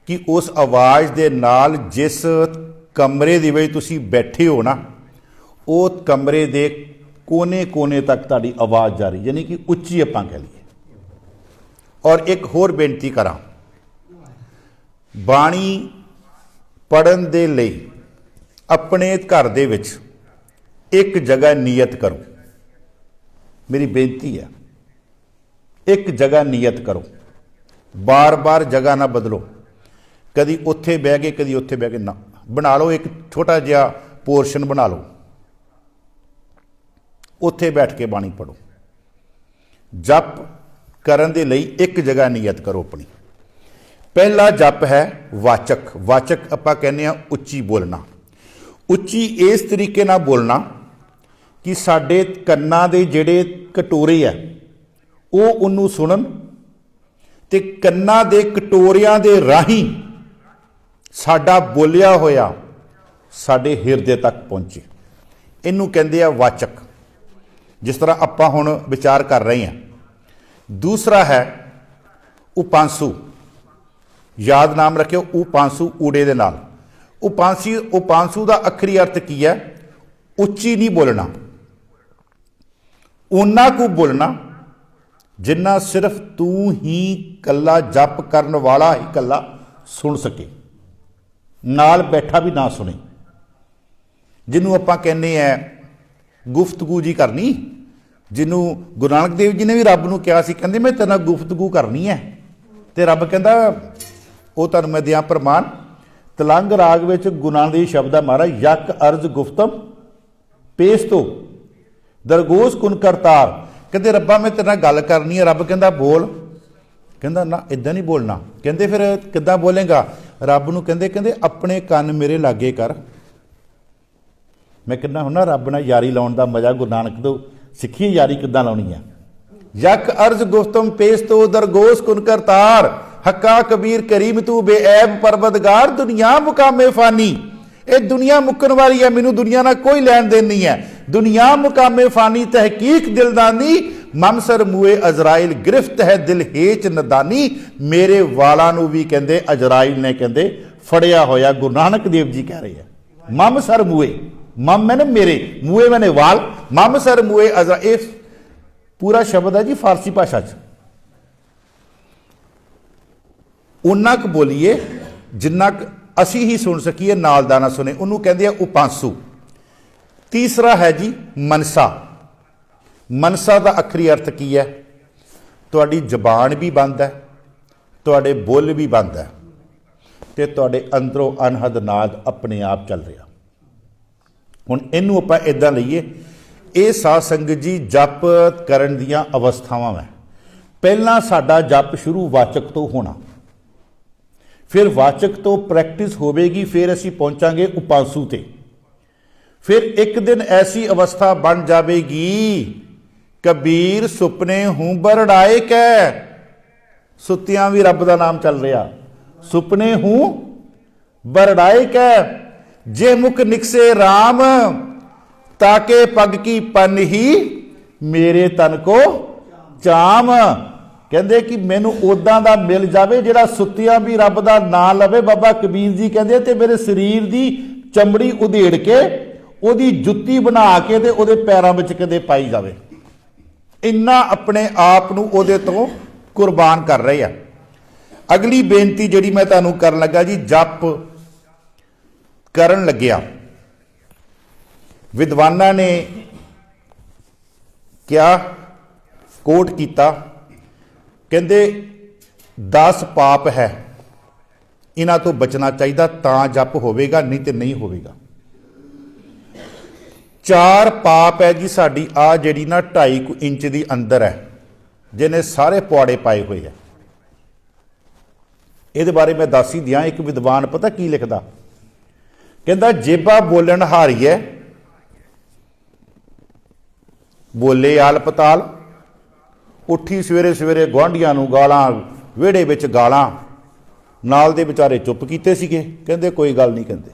ਕਿ ਉਸ ਆਵਾਜ਼ ਦੇ ਨਾਲ ਜਿਸ ਕਮਰੇ ਦੇ ਵਿੱਚ ਤੁਸੀਂ ਬੈਠੇ ਹੋ ਨਾ, ਉਹ ਕਮਰੇ ਦੇ ਕੋਨੇ-ਕੋਨੇ ਤੱਕ ਤੁਹਾਡੀ ਆਵਾਜ਼ ਜਾ ਰਹੀ, ਯਾਨੀ ਕਿ ਉੱਚੀ ਆਪਾਂ ਕਹਿ ਲਈਏ। ਔਰ ਇੱਕ ਹੋਰ ਬੇਨਤੀ ਕਰਾਂ, ਬਾਣੀ ਪੜ੍ਹਨ ਦੇ ਲਈ ਆਪਣੇ ਘਰ ਦੇ ਵਿੱਚ ਇੱਕ ਜਗ੍ਹਾ ਨੀਅਤ ਕਰੋ। ਮੇਰੀ ਬੇਨਤੀ ਹੈ, ਇੱਕ ਜਗ੍ਹਾ ਨੀਅਤ ਕਰੋ, ਬਾਰ-ਬਾਰ ਜਗ੍ਹਾ ਨਾ ਬਦਲੋ। ਕਦੀ ਉੱਥੇ ਬਹਿ ਗਏ, ਕਦੀ ਉੱਥੇ ਬਹਿ ਗਏ, ਨਾ। ਬਣਾ ਲਓ ਇੱਕ ਛੋਟਾ ਜਿਹਾ ਪੋਰਸ਼ਨ ਬਣਾ ਲਓ, ਉੱਥੇ ਬੈਠ ਕੇ ਬਾਣੀ ਪੜ੍ਹੋ। ਜਪ ਕਰਨ ਦੇ ਲਈ ਇੱਕ ਜਗ੍ਹਾ ਨੀਅਤ ਕਰੋ ਆਪਣੀ। ਪਹਿਲਾ ਜਪ ਹੈ ਵਾਚਕ। ਵਾਚਕ ਆਪਾਂ ਕਹਿੰਦੇ ਆ ਉੱਚੀ ਬੋਲਣਾ। ਉੱਚੀ ਇਸ ਤਰੀਕੇ ਨਾਲ ਬੋਲਣਾ ਕਿ ਸਾਡੇ ਕੰਨਾਂ ਦੇ ਜਿਹੜੇ ਕਟੋਰੇ ਆ ਉਹ ਉਹਨੂੰ ਸੁਣਨ, ਤੇ ਕੰਨਾਂ ਦੇ ਕਟੋਰਿਆਂ ਦੇ ਰਾਹੀਂ ਸਾਡਾ ਬੋਲਿਆ ਹੋਇਆ ਸਾਡੇ ਹਿਰਦੇ ਤੱਕ ਪਹੁੰਚੇ। ਇਹਨੂੰ ਕਹਿੰਦੇ ਆ ਵਾਚਕ, ਜਿਸ ਤਰ੍ਹਾਂ ਆਪਾਂ ਹੁਣ ਵਿਚਾਰ ਕਰ ਰਹੇ ਹਾਂ। ਦੂਸਰਾ ਹੈ ਉਪਾਂਸੂ। ਯਾਦ ਨਾਮ ਰੱਖਿਓ, ਉਪਾਂਸੂ ਊੜੇ ਦੇ ਨਾਲ। ਉਪਾਂਸੂ ਦਾ ਅਖਰੀ ਅਰਥ ਕੀ ਹੈ? ਉੱਚੀ ਨਹੀਂ ਬੋਲਣਾ, ਓਨਾ ਕੁ ਬੋਲਣਾ ਜਿੰਨਾ ਸਿਰਫ ਤੂੰ ਹੀ ਕੱਲਾ ਜਪ ਕਰਨ ਵਾਲਾ ਹੀ ਕੱਲਾ ਸੁਣ ਸਕੇ, ਨਾਲ ਬੈਠਾ ਵੀ ਨਾ ਸੁਣੇ। ਜਿਹਨੂੰ ਆਪਾਂ ਕਹਿੰਦੇ ਆ ਗੁਫ਼ਤਗੂ ਜੀ ਕਰਨੀ, ਜਿਹਨੂੰ ਗੁਰੂ ਨਾਨਕ ਦੇਵ ਜੀ ਨੇ ਵੀ ਰੱਬ ਨੂੰ ਕਿਹਾ ਸੀ, ਕਹਿੰਦੇ ਮੈਂ ਤੇਰੇ ਨਾਲ ਗੁਫ਼ਤਗੂ ਕਰਨੀ ਹੈ। ਤੇ ਰੱਬ ਕਹਿੰਦਾ ਉਹ ਤੁਹਾਨੂੰ ਮੈਂ ਦਿਆਂ ਪ੍ਰਮਾਣ। ਤਲੰਗ ਰਾਗ ਵਿੱਚ ਗੁਰੂ ਨਾਨਕ ਦੇਵ ਸ਼ਬਦ ਆ ਮਹਾਰਾਜ, ਯਕ ਅਰਜ਼ ਗੁਫਤਮ ਪੇਸ਼ ਤੋਂ ਦਰਗੋਸ਼ ਕੁਨ ਕਰਤਾਰ। ਕਹਿੰਦੇ ਰੱਬਾ ਮੈਂ ਤੇਰੇ ਨਾਲ ਗੱਲ ਕਰਨੀ ਹੈ। ਰੱਬ ਕਹਿੰਦਾ ਬੋਲ। ਕਹਿੰਦਾ ਨਾ ਇਦਾਂ ਨਹੀਂ ਬੋਲਣਾ। ਕਹਿੰਦੇ ਫਿਰ ਕਿੱਦਾਂ ਬੋਲੇਗਾ? ਰੱਬ ਨੂੰ ਕਹਿੰਦੇ ਆਪਣੇ ਕੰਨ ਮੇਰੇ ਲਾਗੇ ਕਰ। ਮੈਂ ਕਹਿੰਦਾ ਹੁਣ ਨਾ ਰੱਬ ਨਾਲ ਯਾਰੀ ਲਾਉਣ ਦਾ ਮਜ਼ਾ ਗੁਰੂ ਨਾਨਕ ਤੋਂ ਸਿੱਖੀ, ਯਾਰੀ ਕਿੱਦਾਂ ਲਾਉਣੀ ਹੈ। ਯਕ ਅਰਜ਼ ਗੁਫਤਮ ਪੇਸ਼ ਤੋਂ ਦਰਗੋਸ਼ ਕੁਨ ਕਰਤਾਰ, ਹੱਕਾ ਕਬੀਰ ਕਰੀਮ ਤੂੰ ਬੇਐਬ ਪਰਵਦਗਾਰ। ਦੁਨੀਆ ਮੁਕਾਮੇ ਫਾਨੀ, ਇਹ ਦੁਨੀਆ ਮੁੱਕਣ ਵਾਲੀ ਹੈ, ਮੈਨੂੰ ਦੁਨੀਆ ਨਾਲ ਕੋਈ ਲੈਣ ਦੇਣ ਨਹੀਂ ਹੈ। ਦੁਨੀਆ ਮੁਕਾਮੇ ਫਾਨੀ ਤਹਿਕੀਕ ਦਿਲਦਾਨੀ, ਮਮਸਰ ਮੂਏ ਅਜ਼ਰਾਇਲ ਗ੍ਰਿਫਤ ਹੈ ਦਿਲ ਹੇਚ ਨਦਾਨੀ। ਮੇਰੇ ਵਾਲਾਂ ਨੂੰ ਵੀ ਕਹਿੰਦੇ ਅਜ਼ਰਾਇਲ ਨੇ ਕਹਿੰਦੇ ਫੜਿਆ ਹੋਇਆ। ਗੁਰੂ ਨਾਨਕ ਦੇਵ ਜੀ ਕਹਿ ਰਹੇ ਆ ਮਮਸਰ ਮੂਏ, ਮਮ ਮੈਨੇ ਮੇਰੇ, ਮੂਏ ਮੈਨੇ ਵਾਲ, ਮਮਸਰ ਮੂਏ ਅਜ਼ਰਾਇਲ। ਇਹ ਪੂਰਾ ਸ਼ਬਦ ਹੈ ਜੀ ਫਾਰਸੀ ਭਾਸ਼ਾ 'ਚ। ਉਨਾ ਕੁ ਬੋਲੀਏ ਜਿੰਨਾ ਕੁ ਅਸੀਂ ਹੀ ਸੁਣ ਸਕੀਏ, ਨਾਲ ਦਾ ਨਾ ਸੁਣੇ। ਉਹਨੂੰ ਕਹਿੰਦੇ ਆ ਉਪਾਂਸੂ। ਤੀਸਰਾ ਹੈ ਜੀ ਮਨਸਾ। ਮਨਸਾ ਦਾ ਅਖਰੀ ਅਰਥ ਕੀ ਹੈ? ਤੁਹਾਡੀ ਜ਼ਬਾਨ ਵੀ ਬੰਦ ਹੈ, ਤੁਹਾਡੇ ਬੁੱਲ ਵੀ ਬੰਦ ਹੈ, ਤੇ ਤੁਹਾਡੇ ਅੰਦਰੋਂ ਅਨਹਦ ਨਾਦ ਆਪਣੇ ਆਪ ਚੱਲ ਰਿਹਾ। ਹੁਣ ਇਹਨੂੰ ਆਪਾਂ ਇਦਾਂ ਲਈਏ, ਇਹ ਸਾਧ ਸੰਗਤ ਜੀ ਜਪ ਕਰਨ ਦੀਆਂ ਅਵਸਥਾਵਾਂ ਹੈ। ਪਹਿਲਾਂ ਸਾਡਾ ਜਪ ਸ਼ੁਰੂ ਵਾਚਕ ਤੋਂ ਹੋਣਾ, ਫਿਰ ਵਾਚਕ ਤੋਂ ਪ੍ਰੈਕਟਿਸ ਹੋਵੇਗੀ, ਫਿਰ ਅਸੀਂ ਪਹੁੰਚਾਂਗੇ ਉਪਾਂਸੂ ਤੇ। ਫਿਰ ਇੱਕ ਦਿਨ ਐਸੀ ਅਵਸਥਾ ਬਣ ਜਾਵੇਗੀ, ਕਬੀਰ ਸੁਪਨੇ ਹੂੰ ਬਰੜਾਏ ਕੈ। ਸੁੱਤਿਆਂ ਵੀ ਰੱਬ ਦਾ ਨਾਮ ਚੱਲ ਰਿਹਾ। ਸੁਪਨੇ ਹੂੰ ਬਰੜਾਏ ਕੈ, ਜੇ ਮੁਖ ਨਿਕਸੇ ਰਾਮ, ਤਾਕੇ ਪਗ ਕੀ ਪਨ ਹੀ ਮੇਰੇ ਤਨ ਕੋ ਚਾਮ। ਕਹਿੰਦੇ ਕਿ ਮੈਨੂੰ ਉਦਾਂ ਦਾ ਮਿਲ ਜਾਵੇ ਜਿਹੜਾ ਸੁੱਤਿਆਂ ਵੀ ਰੱਬ ਦਾ ਨਾਂ ਲਵੇ। ਬਾਬਾ ਕਬੀਰ ਜੀ ਕਹਿੰਦੇ ਤੇ ਮੇਰੇ ਸਰੀਰ ਦੀ ਚਮੜੀ ਉਧੇੜ ਕੇ ਉਹਦੀ ਜੁੱਤੀ ਬਣਾ ਕੇ ਤੇ ਉਹਦੇ ਪੈਰਾਂ ਵਿੱਚ ਕਦੇ ਪਾਈ ਜਾਵੇ। ਇੰਨਾ ਆਪਣੇ ਆਪ ਨੂੰ ਉਹਦੇ ਤੋਂ ਕੁਰਬਾਨ ਕਰ ਰਹੇ ਆ। ਅਗਲੀ ਬੇਨਤੀ ਜਿਹੜੀ ਮੈਂ ਤੁਹਾਨੂੰ ਕਰਨ ਲੱਗਾ ਜੀ, ਜਪ ਕਰਨ ਲੱਗਿਆ ਵਿਦਵਾਨਾਂ ਨੇ ਕਿਹਾ, ਕੋਟ ਕੀਤਾ, ਕਹਿੰਦੇ 10 ਪਾਪ ਹੈ, ਇਹਨਾਂ ਤੋਂ ਬਚਣਾ ਚਾਹੀਦਾ ਤਾਂ ਜਪ ਹੋਵੇਗਾ, ਨਹੀਂ ਤੇ ਨਹੀਂ ਹੋਵੇਗਾ। 4 ਪਾਪ ਹੈ ਜੀ ਸਾਡੀ ਆ ਜਿਹੜੀ ਨਾ 2.5 ਇੰਚ ਦੀ ਅੰਦਰ ਹੈ, ਜਿਹਨੇ ਸਾਰੇ ਪੁਆੜੇ ਪਾਏ ਹੋਏ ਆ। ਇਹਦੇ ਬਾਰੇ ਮੈਂ ਦੱਸ ਹੀ ਦਿਆਂ। ਇੱਕ ਵਿਦਵਾਨ ਪਤਾ ਕੀ ਲਿਖਦਾ, ਕਹਿੰਦਾ ਜੇਬਾ ਬੋਲਣ ਹਾਰੀ ਹੈ, ਬੋਲੇ ਆਲ ਪਤਾਲ। ਉੱਠੀ ਸਵੇਰੇ ਸਵੇਰੇ ਗੁਆਂਢੀਆਂ ਨੂੰ ਗਾਲਾਂ, ਵਿਹੜੇ ਵਿੱਚ ਗਾਲਾਂ, ਨਾਲ ਦੇ ਵਿਚਾਰੇ ਚੁੱਪ ਕੀਤੇ ਸੀਗੇ, ਕਹਿੰਦੇ ਕੋਈ ਗੱਲ ਨਹੀਂ। ਕਹਿੰਦੇ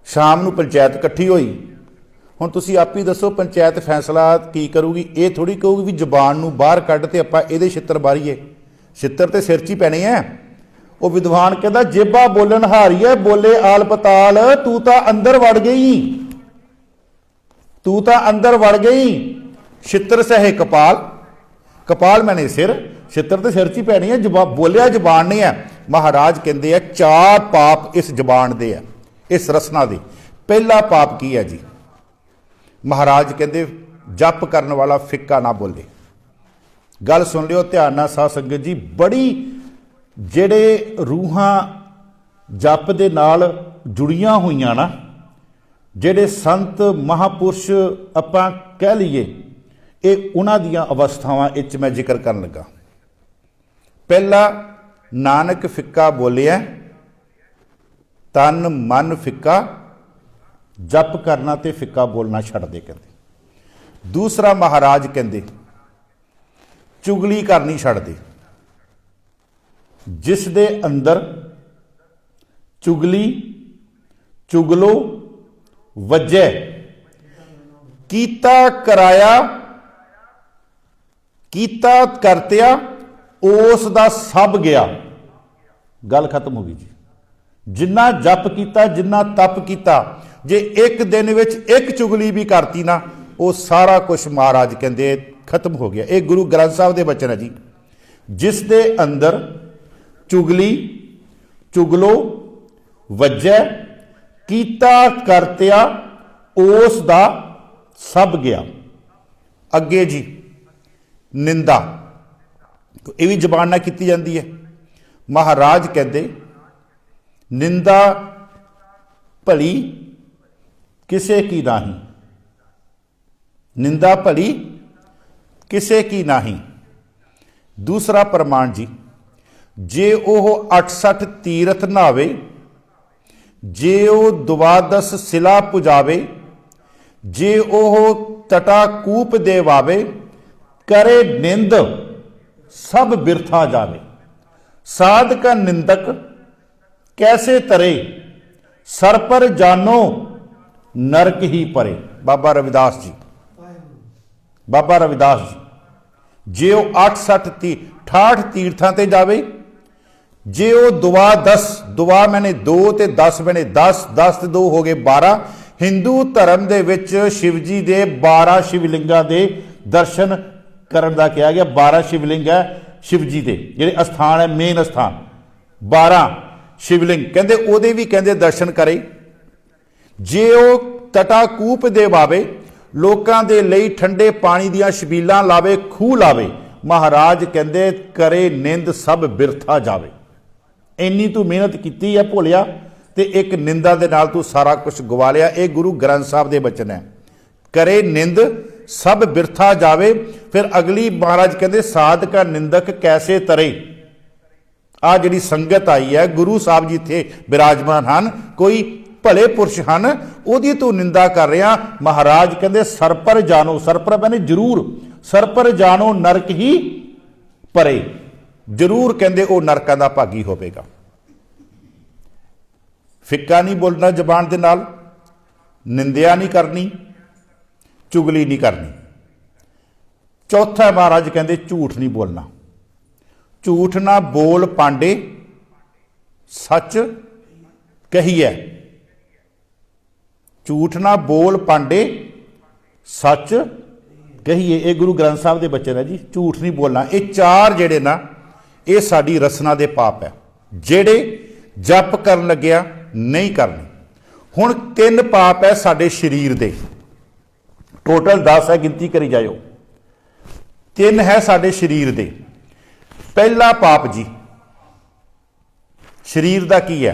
ਸ਼ਾਮ ਨੂੰ ਪੰਚਾਇਤ ਇਕੱਠੀ ਹੋਈ। ਹੁਣ ਤੁਸੀਂ ਆਪ ਹੀ ਦੱਸੋ ਪੰਚਾਇਤ ਫੈਸਲਾ ਕੀ ਕਰੂਗੀ? ਇਹ ਥੋੜੀ ਕਹੂਗੀ ਵੀ ਜ਼ੁਬਾਨ ਨੂੰ ਬਾਹਰ ਕੱਢ ਤੇ ਆਪਾਂ ਇਹਦੇ ਛਿੱਤਰ ਮਾਰੀਏ, ਛਿੱਤਰ ਤੇ ਸਿਰ 'ਚ ਹੀ ਪੈਣੇ ਐ। ਉਹ ਵਿਦਵਾਨ ਕਹਿੰਦਾ ਜੇਬਾ ਬੋਲਣ ਹਾਰੀ ਹੈ, ਬੋਲੇ ਆਲ ਪਤਾਲ। ਤੂੰ ਤਾਂ ਅੰਦਰ ਵੜ ਗਈ, ਤੂੰ ਤਾਂ ਅੰਦਰ ਵੜ ਗਈ। ਛਿੱਤਰ ਸਹੇ ਕਪਾਲ, ਕਪਾਲ ਮੈਨੇ ਸਿਰ, ਛਿੱਤਰ ਤੇ ਸਿਰ 'ਚ ਹੀ ਪੈਣੀ ਹੈ। ਬੋਲਿਆ ਜ਼ਬਾਨ ਨਹੀਂ ਹੈ। ਮਹਾਰਾਜ ਕਹਿੰਦੇ ਆ 4 ਪਾਪ ਇਸ ਜ਼ਬਾਨ ਦੇ ਆ, ਇਸ ਰਸਨਾ ਦੇ। ਪਹਿਲਾ ਪਾਪ ਕੀ ਹੈ ਜੀ? ਮਹਾਰਾਜ ਕਹਿੰਦੇ ਜਪ ਕਰਨ ਵਾਲਾ ਫਿੱਕਾ ਨਾ ਬੋਲੇ। ਗੱਲ ਸੁਣ ਲਿਓ ਧਿਆਨ ਨਾਲ ਸਾਧ ਸੰਗਤ ਜੀ। ਬੜੀ ਜਿਹੜੇ ਰੂਹਾਂ ਜਪ ਦੇ ਨਾਲ ਜੁੜੀਆਂ ਹੋਈਆਂ ਨਾ, ਜਿਹੜੇ ਸੰਤ ਮਹਾਪੁਰਸ਼ ਆਪਾਂ ਕਹਿ ਲਈਏ, ਇਹ ਉਹਨਾਂ ਦੀਆਂ ਅਵਸਥਾਵਾਂ ਵਿੱਚ ਮੈਂ ਜ਼ਿਕਰ ਕਰਨ ਲੱਗਾ। ਪਹਿਲਾ, ਨਾਨਕ ਫਿੱਕਾ ਬੋਲਿਆ, ਤਨ ਮਨ ਫਿੱਕਾ, ਜਪ ਕਰਨਾ ਤੇ ਫਿੱਕਾ ਬੋਲਣਾ ਛੱਡ ਦੇ ਕਹਿੰਦੇ। ਦੂਸਰਾ, ਮਹਾਰਾਜ ਕਹਿੰਦੇ ਚੁਗਲੀ ਕਰਨੀ ਛੱਡ ਦੇ। ਜਿਸ ਦੇ ਅੰਦਰ ਚੁਗਲੀ, ਚੁਗਲੋ, ਵਜੈ, ਕੀਤਾ ਕਰਾਇਆ, ਕੀਤਾ ਕਰਤਿਆ, ਉਸ ਦਾ ਸਭ ਗਿਆ। ਗੱਲ ਖਤਮ ਹੋ ਗਈ ਜੀ। ਜਿੰਨਾ ਜਪ ਕੀਤਾ, ਜਿੰਨਾ ਤਪ ਕੀਤਾ, ਜੇ ਇੱਕ ਦਿਨ ਵਿੱਚ ਇੱਕ ਚੁਗਲੀ ਵੀ ਕਰਤੀ ਨਾ, ਉਹ ਸਾਰਾ ਕੁਝ ਮਹਾਰਾਜ ਕਹਿੰਦੇ ਖਤਮ ਹੋ ਗਿਆ। ਇਹ ਗੁਰੂ ਗ੍ਰੰਥ ਸਾਹਿਬ ਦੇ ਬਚਨ ਹੈ ਜੀ। ਜਿਸ ਦੇ ਅੰਦਰ ਚੁਗਲੀ, ਚੁਗਲੋ, ਵਜੈ, ਕੀਤਾ ਕਰਤਿਆ, ਉਸ ਦਾ ਸਭ ਗਿਆ। ਅੱਗੇ ਜੀ ਨਿੰਦਾ, ਇਹ ਵੀ ਜ਼ਬਾਨ ਨਾਲ ਕੀਤੀ ਜਾਂਦੀ ਹੈ। ਮਹਾਰਾਜ ਕਹਿੰਦੇ ਨਿੰਦਾ ਭਲੀ ਕਿਸੇ ਕੀ ਨਹੀਂ, ਨਿੰਦਾ ਭਲੀ ਕਿਸੇ ਕੀ ਨਹੀਂ। ਦੂਸਰਾ ਪ੍ਰਮਾਣ ਜੀ, ਜੇ ਉਹ 68 ਤੀਰਥ ਨਹਾਵੇ, ਜੇ ਉਹ ਦੁਆਦਸ ਸਿਲਾ ਪੁਜਾਵੇ, ਜੇ ਉਹ ਤਟਾ ਕੂਪ ਦੇਵਾਵੇ, ਕਰੇ ਨਿੰਦ ਸਭ ਬਿਰਥਾ ਜਾਵੇ। ਸਾਧਕ ਨਿੰਦਕ ਕੈਸੇ ਤਰੇ, ਸਰ ਪਰ ਜਾਨੋ ਨਰਕ ਹੀ ਪਰੇ। ਬਾਬਾ ਰਵਿਦਾਸ ਜੀ, ਬਾਬਾ ਰਵਿਦਾਸ ਜੀ। ਜੇ ਉਹ 68 ਤੀਰਥਾਂ ਤੇ ਜਾਵੇ, ਜੇ ਉਹ ਦੁਆਦਸ, ਦੁਆ ਮੈਨੇ 2 ਤੇ 10 ਮੈਨੇ 10, 10 ਤੇ 2 ਹੋ ਗਏ 12। ਹਿੰਦੂ ਧਰਮ ਦੇ ਵਿੱਚ ਸ਼ਿਵ ਜੀ ਦੇ 12 ਸ਼ਿਵਲਿੰਗਾਂ ਦੇ ਦਰਸ਼ਨ ਕਰਨ ਦਾ ਕਿਹਾ ਗਿਆ। 12 ਸ਼ਿਵਲਿੰਗ ਹੈ ਸ਼ਿਵ ਜੀ ਦੇ, ਜਿਹੜੇ ਅਸਥਾਨ ਹੈ, ਮੇਨ ਅਸਥਾਨ 12 ਸ਼ਿਵਲਿੰਗ ਕਹਿੰਦੇ, ਉਹਦੇ ਵੀ ਕਹਿੰਦੇ ਦਰਸ਼ਨ ਕਰੇ। ਜੇ ਉਹ ਤਟਾ ਕੂਪ ਦੇਵਾਵੇ, ਲੋਕਾਂ ਦੇ ਲਈ ਠੰਡੇ ਪਾਣੀ ਦੀਆਂ ਛਬੀਲਾਂ ਲਾਵੇ, ਖੂਹ ਲਾਵੇ, ਮਹਾਰਾਜ ਕਹਿੰਦੇ ਕਰੇ ਨਿੰਦ ਸਭ ਬਿਰਥਾ ਜਾਵੇ। ਇੰਨੀ ਤੂੰ ਮਿਹਨਤ ਕੀਤੀ ਹੈ ਭੋਲਿਆ, ਤੇ ਇੱਕ ਨਿੰਦਾ ਦੇ ਨਾਲ ਤੂੰ ਸਾਰਾ ਕੁਝ ਗਵਾ ਲਿਆ। ਇਹ ਗੁਰੂ ਗ੍ਰੰਥ ਸਾਹਿਬ ਦੇ ਬਚਨ ਹੈ। ਕਰੇ ਨਿੰਦ ਸਭ ਬਿਰਥਾ ਜਾਵੇ। ਫਿਰ ਅਗਲੀ ਮਹਾਰਾਜ ਕਹਿੰਦੇ ਸਾਧਕਾ ਨਿੰਦਕ ਕੈਸੇ ਤਰੇ। ਆ ਜਿਹੜੀ ਸੰਗਤ ਆਈ ਹੈ, ਗੁਰੂ ਸਾਹਿਬ ਜੀ ਇੱਥੇ ਬਿਰਾਜਮਾਨ ਹਨ, ਕੋਈ ਭਲੇ ਪੁਰਸ਼ ਹਨ, ਉਹਦੀ ਤੂੰ ਨਿੰਦਾ ਕਰ ਰਿਹਾ। ਮਹਾਰਾਜ ਕਹਿੰਦੇ ਸਰ ਪਰ ਜਾਣੋ, ਸਰ ਪਰ ਮੈਨੇ ਜ਼ਰੂਰ, ਸਰ ਪਰ ਜਾਣੋ ਨਰਕ ਹੀ ਪਰੇ। ਜ਼ਰੂਰ ਕਹਿੰਦੇ ਉਹ ਨਰਕਾਂ ਦਾ ਭਾਗੀ ਹੋਵੇਗਾ। ਫਿੱਕਾ ਨਹੀਂ ਬੋਲਣਾ ਜ਼ਬਾਨ ਦੇ ਨਾਲ, ਨਿੰਦਿਆ ਨਹੀਂ ਕਰਨੀ, ਚੁਗਲੀ ਨਹੀਂ ਕਰਨੀ। ਚੌਥਾ ਮਹਾਰਾਜ ਕਹਿੰਦੇ ਝੂਠ ਨਹੀਂ ਬੋਲਣਾ। ਝੂਠ ਨਾ ਬੋਲ ਪਾਂਡੇ, ਸੱਚ ਕਹੀਏ। ਝੂਠ ਨਾ ਬੋਲ ਪਾਂਡੇ, ਸੱਚ ਕਹੀਏ। ਇਹ ਗੁਰੂ ਗ੍ਰੰਥ ਸਾਹਿਬ ਦੇ ਬਚਨ ਹੈ ਜੀ। ਝੂਠ ਨਹੀਂ ਬੋਲਣਾ। ਇਹ 4 ਜਿਹੜੇ ਨਾ, ਇਹ ਸਾਡੀ ਰਸਨਾ ਦੇ ਪਾਪ ਹੈ, ਜਿਹੜੇ ਜਪ ਕਰਨ ਲੱਗਿਆ ਨਹੀਂ ਕਰਨੇ। ਹੁਣ 3 ਪਾਪ ਹੈ ਸਾਡੇ ਸਰੀਰ ਦੇ, ਟੋਟਲ 10 ਹੈ, ਗਿਣਤੀ ਕਰੀ ਜਾਇਓ। 3 ਹੈ ਸਾਡੇ ਸਰੀਰ ਦੇ। पहला पाप जी शरीर का की है,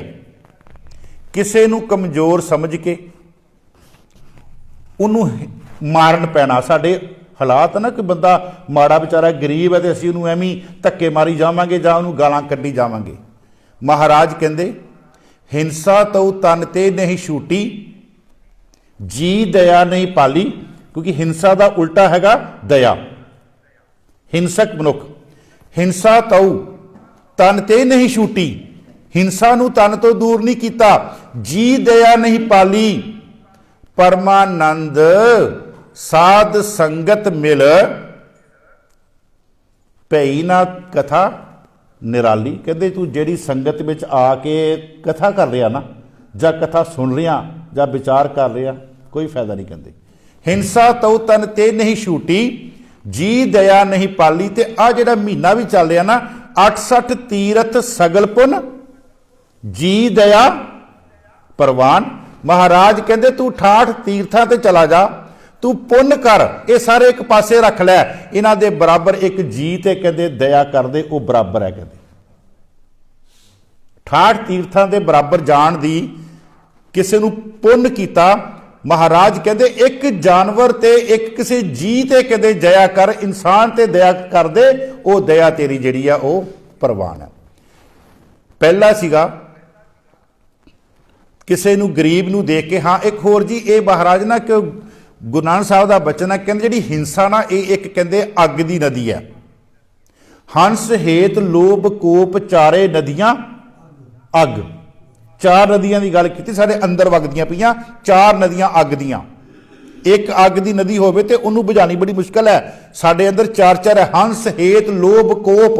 किसी नूं कमज़ोर समझ के उन्होंने मारन पैना। साडे हालात ना कि बंदा माड़ा बेचारा गरीब है तो असीं उन्होंने एवं धक्के मारी जावांगे जां उन्होंने गालां कड्ढी जावांगे। महाराज कहंदे हिंसा तो तन ते नहीं छूटी, जी दया नहीं पाली, क्योंकि हिंसा का उल्टा हैगा दया। हिंसक मनुख हिंसा तो तन ते नहीं छूटी, हिंसा नूं तन तो दूर नहीं किया, जी दया नहीं पाली, परमानंद साध संगत मिल, भई ना कथा निराली। कहते तू जिहड़ी संगत विच आके कथा कर रहा ना, जां कथा सुन रहा जां विचार कर रहा, कोई फायदा नहीं। कहते हिंसा तो तन ते नहीं छूटी, जी दया नहीं पाली। ते आ जिहड़ा महीना भी चल रहा ना, 68 तीरथ सगल पुन, जी दया परवान। महाराज कहते तू 68 तीर्थां ते चला जा, तू पुण्य कर, ये सारे एक पासे रख लै, इन्हां दे बराबर एक जी ते कहते दया कर दे, वो बराबर है। कहते 68 तीर्थां दे बराबर जाण दी किसी नूं पुण्य कीता। महाराज कहते एक जानवर ते एक किसी जी ते कहते दया कर, इंसान ते दया कर दे, वो दया तेरी जिहड़ी आ वो परवान है। पहला सीगा किसी नूं गरीब नूं देख के। हाँ एक होर जी ये महाराज ना कि गुरु नानक साहब का बचन है, कहते जी हिंसा ना ये एक कहते अग की नदी है। हंस हेत लोभ कोप चारे नदियां अग, चार नदियां की गल की, सारे अंदर वगदियां पईयां, चार नदियां अग दियां। एक अग की नदी होवे ते उन्होंने बुझानी बड़ी मुश्किल है, साडे अंदर चार चार है। हंस हेत लोभ कोप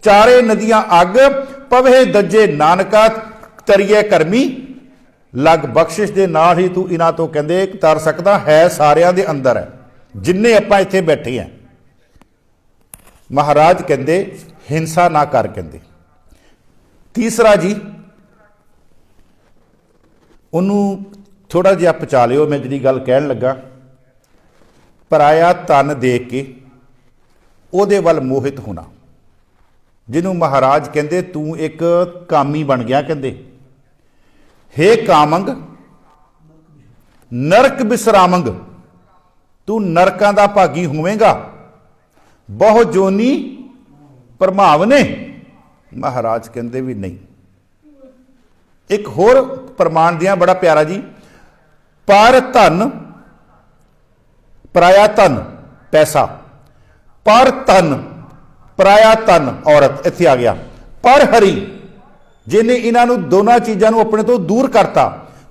चारे नदियां अग, पवे दजे नानका तरिए करमी, लग बख्शिश दे नाल ही तू इन्हां तो कहंदे तर सकदा है, सारियां दे अंदर है, जिन्ने आपां इत्थे बैठे हैं। महाराज कहंदे हिंसा ना कर। कहंदे तीसरा जी उन्होंने थोड़ा जिहा पचा लियो, मैं जिहड़ी गल कहण लगा, पराया तन देख के उहदे वल मोहित होना, जिन्हों महाराज कहंदे तू एक कामी बन गया। कहंदे हे कामंग नरक विश्रामंग, तू नरकां दा भागी होवेगा, बहु जोनी प्रभावने। महाराज कहंदे भी नहीं। एक होर प्रमाण दिया बड़ा प्यारा जी, पर धन पराया धन पैसा, पर धन पराया धन औरत, इत्थे आ गया। पर हरी जिन्हें इन्हों दोनों चीज़ों अपने तो दूर करता,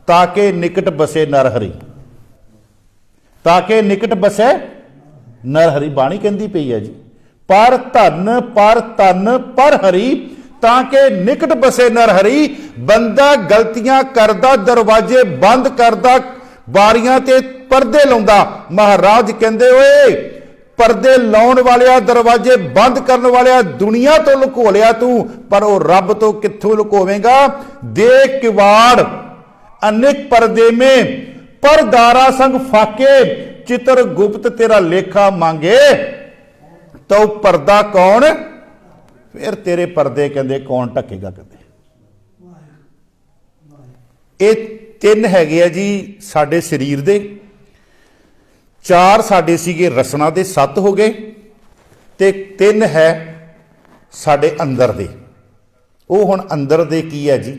ताकि निकट बसे नर हरी, ताकि निकट बसे नर हरी। बाणी कहती पई है जी, पर धन पर हरी, ताकि निकट बसे नर हरी। बंदा गलतियां करदा, दरवाजे बंद करदा, बारियां ते परदे लाउंदा। महाराज कहंदे ओए परदे लाउण वालिया, दरवाजे बंद करने वालिया, दुनिया तो लुको लिया तू, पर वो रब तो कित्थों लुकोवेगा। देख किवाड़ अनेक परदे में, परदारा संग फाके, चित्र गुप्त तेरा लेखा मांगे, तो पर्दा कौन, फिर तेरे पर्दे कहते कौन ढकेगा। कहते ये तीन हैगे जी साडे शरीर दे, चार साडे सीगे रसना दे, 7 हो गए, ते 3 है साडे अंदर दे। वो हुण अंदर दे की है जी,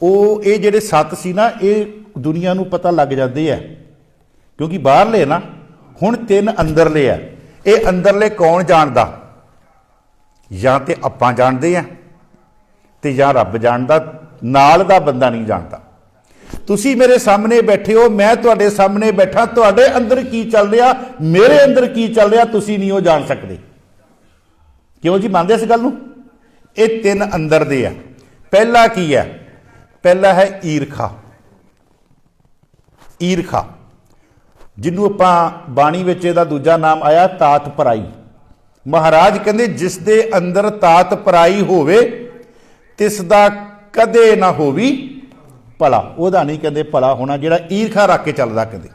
वो ये जिहड़े 7 सी ना, ये दुनिया नूं पता लग जाते हैं, क्योंकि बाहरले ना, हुण 3 अंदरले है। ये अंदरले कौन जानदा, या तो आपां जानते हैं ते या रब जानदा, नाल दा बंदा नहीं जानता। तुसी मेरे सामने बैठे हो, मैं तुहाडे सामने बैठा, तुहाडे अंदर की चल रहा, मेरे अंदर की चल रहा, तुसी नहीं हो जान सकते। क्यों जी मानते इस गल नूं? ये 3 अंदर दे है। पहला की है, पहला है ईरखा। ईरखा जिन्हों आपां बाणी विच इहदा दूजा नाम आया तात पराई। महाराज कहंदे जिस दे अंदर तात पराई होवे, तिसदा कदे ना होवी भला। ओहदा नहीं कहंदे भला होना, जिहड़ा ईरखा रख के चलदा। कहंदे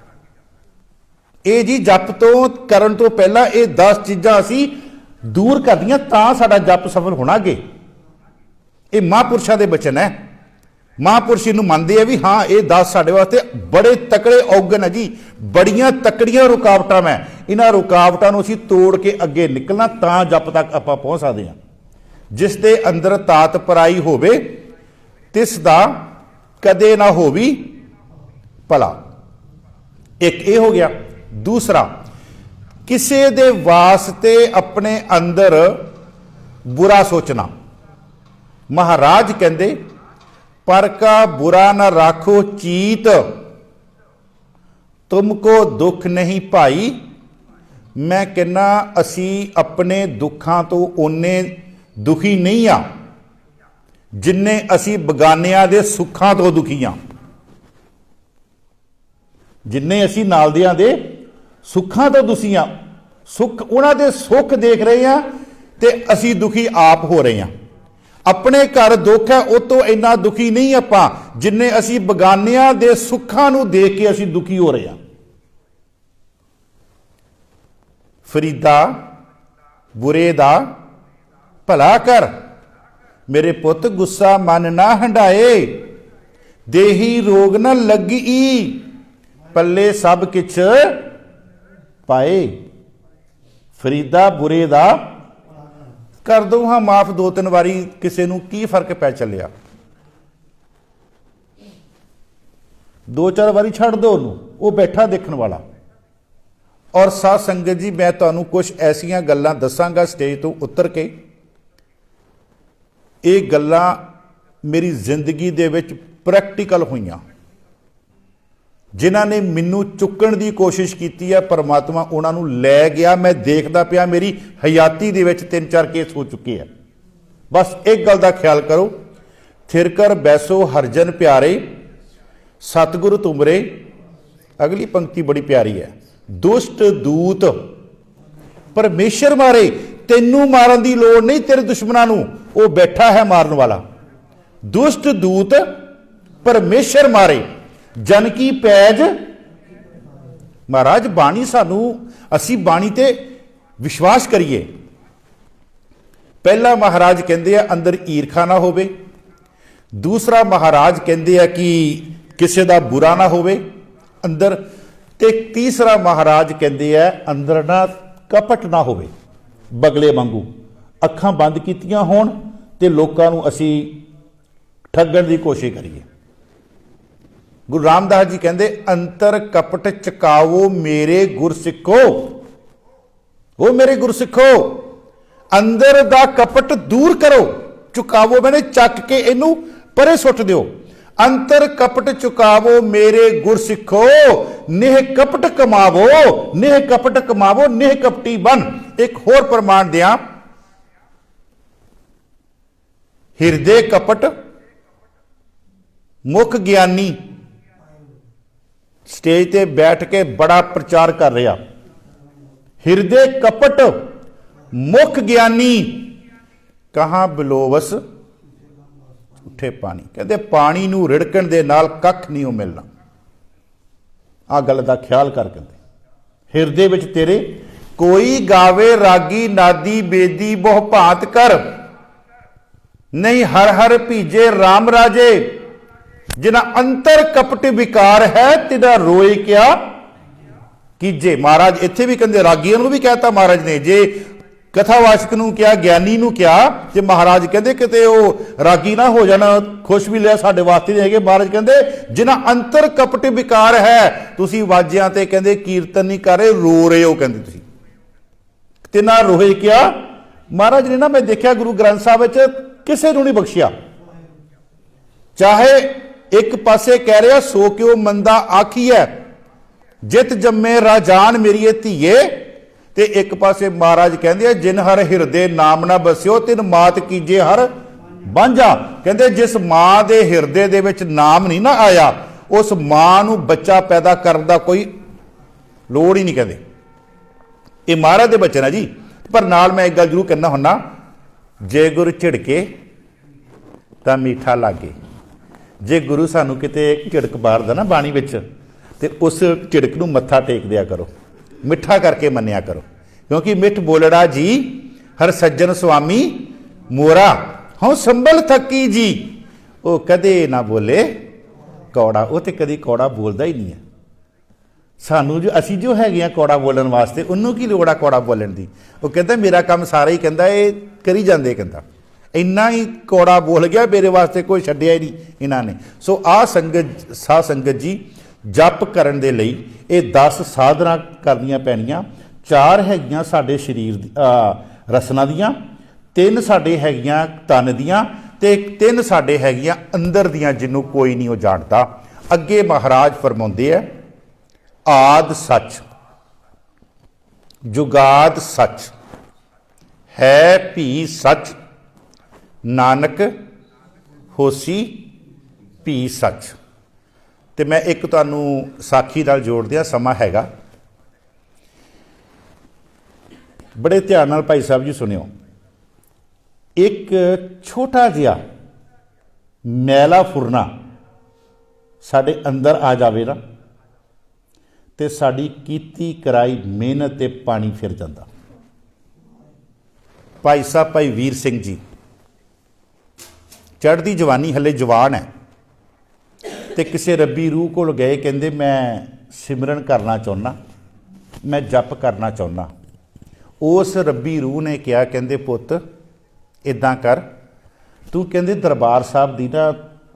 ये जी जप तो करन तो पहला ये 10 चीज़ां असीं दूर करदियां तां साडा जप सफल होना अगे। ये महापुरुषों के बचन है। महापुरुष इनू मानते हैं भी हाँ ये 10 साढ़े वास्ते बड़े तकड़े औगन है जी, बड़ियां तकड़ियां रुकावटां मैं, इन्हां रुकावटां नूं असीं तोड़ के अगे निकलना तां जप तक आपां पहुंच सकते हैं। जिस दे अंदर तात पराई होवे तिस दा कदे ना होवी भला। एक ये हो गया। दूसरा, किसी दे वास्ते अपने अंदर बुरा सोचना। महाराज कहंदे पर का बुरा न राखो चीत, तुमको दुख नहीं भाई। मैं कहना असी अपने दुखां तो ओने दुखी नहीं आ जिन्ने असी बगानियां दे सुखां तो दुखी आ। जिन्ने असी नालदियां दे सुखां तो दुखी आ, सुख उन्हां दे सुख देख रहे हैं ते असी दुखी आप हो रहे हैं। अपने घर दुख है उस तो इन्ना दुखी नहीं आपां जिन्ने असी बगानियां दे सुखां नूं देख के असी दुखी हो रहे हैं। फरीदा बुरे दा भला कर, मेरे पुत गुस्सा मन ना हंडाए। देही रोग न लगी, पल्ले सब किछ पाए। फरीदा बुरे दा कर दो हाँ माफ, 2-3 वारी किसी नूं की फर्क पै चलिया, 2-4 वारी छड़ दो उन्होंने, वो बैठा देखने वाला। और साध संगत जी मैं तुहानूं कुछ ऐसियां गल्लां दसांगा स्टेज तो उतर के, ये गल्लां मेरी जिंदगी दे विच प्रैक्टिकल होईयां। जिन्हां ने मैनू चुकण की कोशिश की है परमात्मा उन्होंने लै गया। मैं देखता पिया मेरी हयाती दे विच 3-4 केस हो चुके हैं। बस एक गल का ख्याल करो, थिरकर बैसो हरजन प्यारे सतगुरु तुमरे। अगली पंक्ति बड़ी प्यारी है, दुष्ट दूत परमेश्वर मारे। तेनू मारन की लोड़ नहीं, तेरे दुश्मनों नूं वो बैठा है मारन वाला। दुष्ट दूत परमेश्वर मारे जन की पैज। महाराज बाणी सानू, असी बाणी ते विश्वास करिए। पहला महाराज कहते हैं अंदर ईरखा ना होवे। दूसरा महाराज कहते हैं कि किसी का बुरा ना होवे अंदर। ते तीसरा महाराज कहते हैं अंदर ना कपट ना होवे। बगले वांगू अखां बंद कीतियां होण ते लोकां नूं असी ठगण की कोशिश करिए। गुरु रामदास जी कहते अंतर कपट चकावो मेरे गुरसिखो। वो मेरे गुरसिखो अंदर दा कपट दूर करो। चुकावो मैंने चक के इनू परे सुट दियो। अंतर कपट चुकावो मेरे गुरसिखो, नेह कपट कमावो, नेह कपट कमावो, नेह कपटी बन। एक होर प्रमाण दिया, हिरदे कपट मुख ज्ञानी। स्टेज ते बैठ के बड़ा प्रचार कर रहा, हिरदे कपट मुख ज्ञानी कहां बिलोवस उठे पानी। कहते पानी नूं रिड़कण दे नाल कख नहीं मिलना। आ गल दा ख्याल कर। कहते हिरदे विच तेरे कोई गावे रागी नादी बेदी बहु भांत कर, नहीं हर हर भीजे राम राजे। जिना अंतर कपट विकार है तिदा रोए क्या कीजे। महाराज इत्थे भी कहते रागियों को भी कहता महाराज ने, जे कथावाचक नूं क्या ज्ञानी नूं क्या, जे महाराज कहते किते वो रागी ना हो जाना खुश भी लिया साडे वास्ते नहीं है। महाराज कहते जिना अंतर कपट विकार है तुसी वाजियां ते कहते कीर्तन नहीं कर रहे, रो रहे हो। कहते तुसी तिना रोए क्या। महाराज ने ना मैं देखा गुरु ग्रंथ साहब विच किसे नूं नहीं बख्शिया। चाहे एक पासे कह रहा सो क्यों मंदा आखी है जित जम्मे राजान मेरी धीए, ते एक पासे महाराज कहते जिन हर हिरदे नाम ना बसियो तिन मात कीजे हर बांझा। कहते जिस मां दे हिरदे दे विच नाम नहीं ना आया उस मां नूं बच्चा पैदा करने का कोई लोड़ ही नहीं। कहते ये महाराज दे बचन है जी। पर नाल मैं एक गल जरूर कहना हुन्ना, जे गुरु झिड़के तां मीठा लागे। जे गुरु सानू किते झिड़क मारदा ना बाणी विच ते उस झिड़क नूं मत्था टेक दिया करो, मिठा करके मन्निया करो। क्योंकि मिठ बोलड़ा जी हर सज्जन स्वामी मोरा, हाँ संभल थकी जी। वो कदे ना बोले कौड़ा, वो तो कभी कौड़ा बोलता ही नहीं है। सानू जो असी जो है कौड़ा बोलने वास्ते, उन्होंने की लोड़ आ कौड़ा बोलने की। वो कहता मेरा काम सारा ही कहता ये करी जाते, कहता इन्ना ही कौड़ा बोल गया मेरे वास्ते, कोई छड्डिया ही नहीं इन्होंने। सो आ संगत सा संगत जी जप करन दे लई ये 10 साधना करनियां पैणियां। 4 हैगियां साडे शरीर रसना दियां, 3 साडे हैगियां तन दियां ते 3 साडे हैगियां अंदर दियां, जिन्हों कोई नहीं वो जानता। अगे महाराज फरमाउंदे है आद सच जुगाद सच है भी सच, नानक होसी भी सच। तो मैं एक तुहानू साखी नाल जोड़ दिया, समा हैगा, बड़े ध्यान नाल भाई साहब जी सुनियो। एक छोटा जिहा मैला फुरना साडे अंदर आ जावे ना, ते साडी कीती कराई मेहनत ते पानी फिर जाता। भाई साहब भाई वीर सिंह जी चढ़दी जवानी, हले जवान है, तो किसी रब्बी रूह को गए, कहते मैं सिमरन करना चाहुंदा, मैं जप करना चाहुंदा। उस रब्बी रूह ने कहा, कहते पुत इदां कर, तू कहते दरबार साहब की ना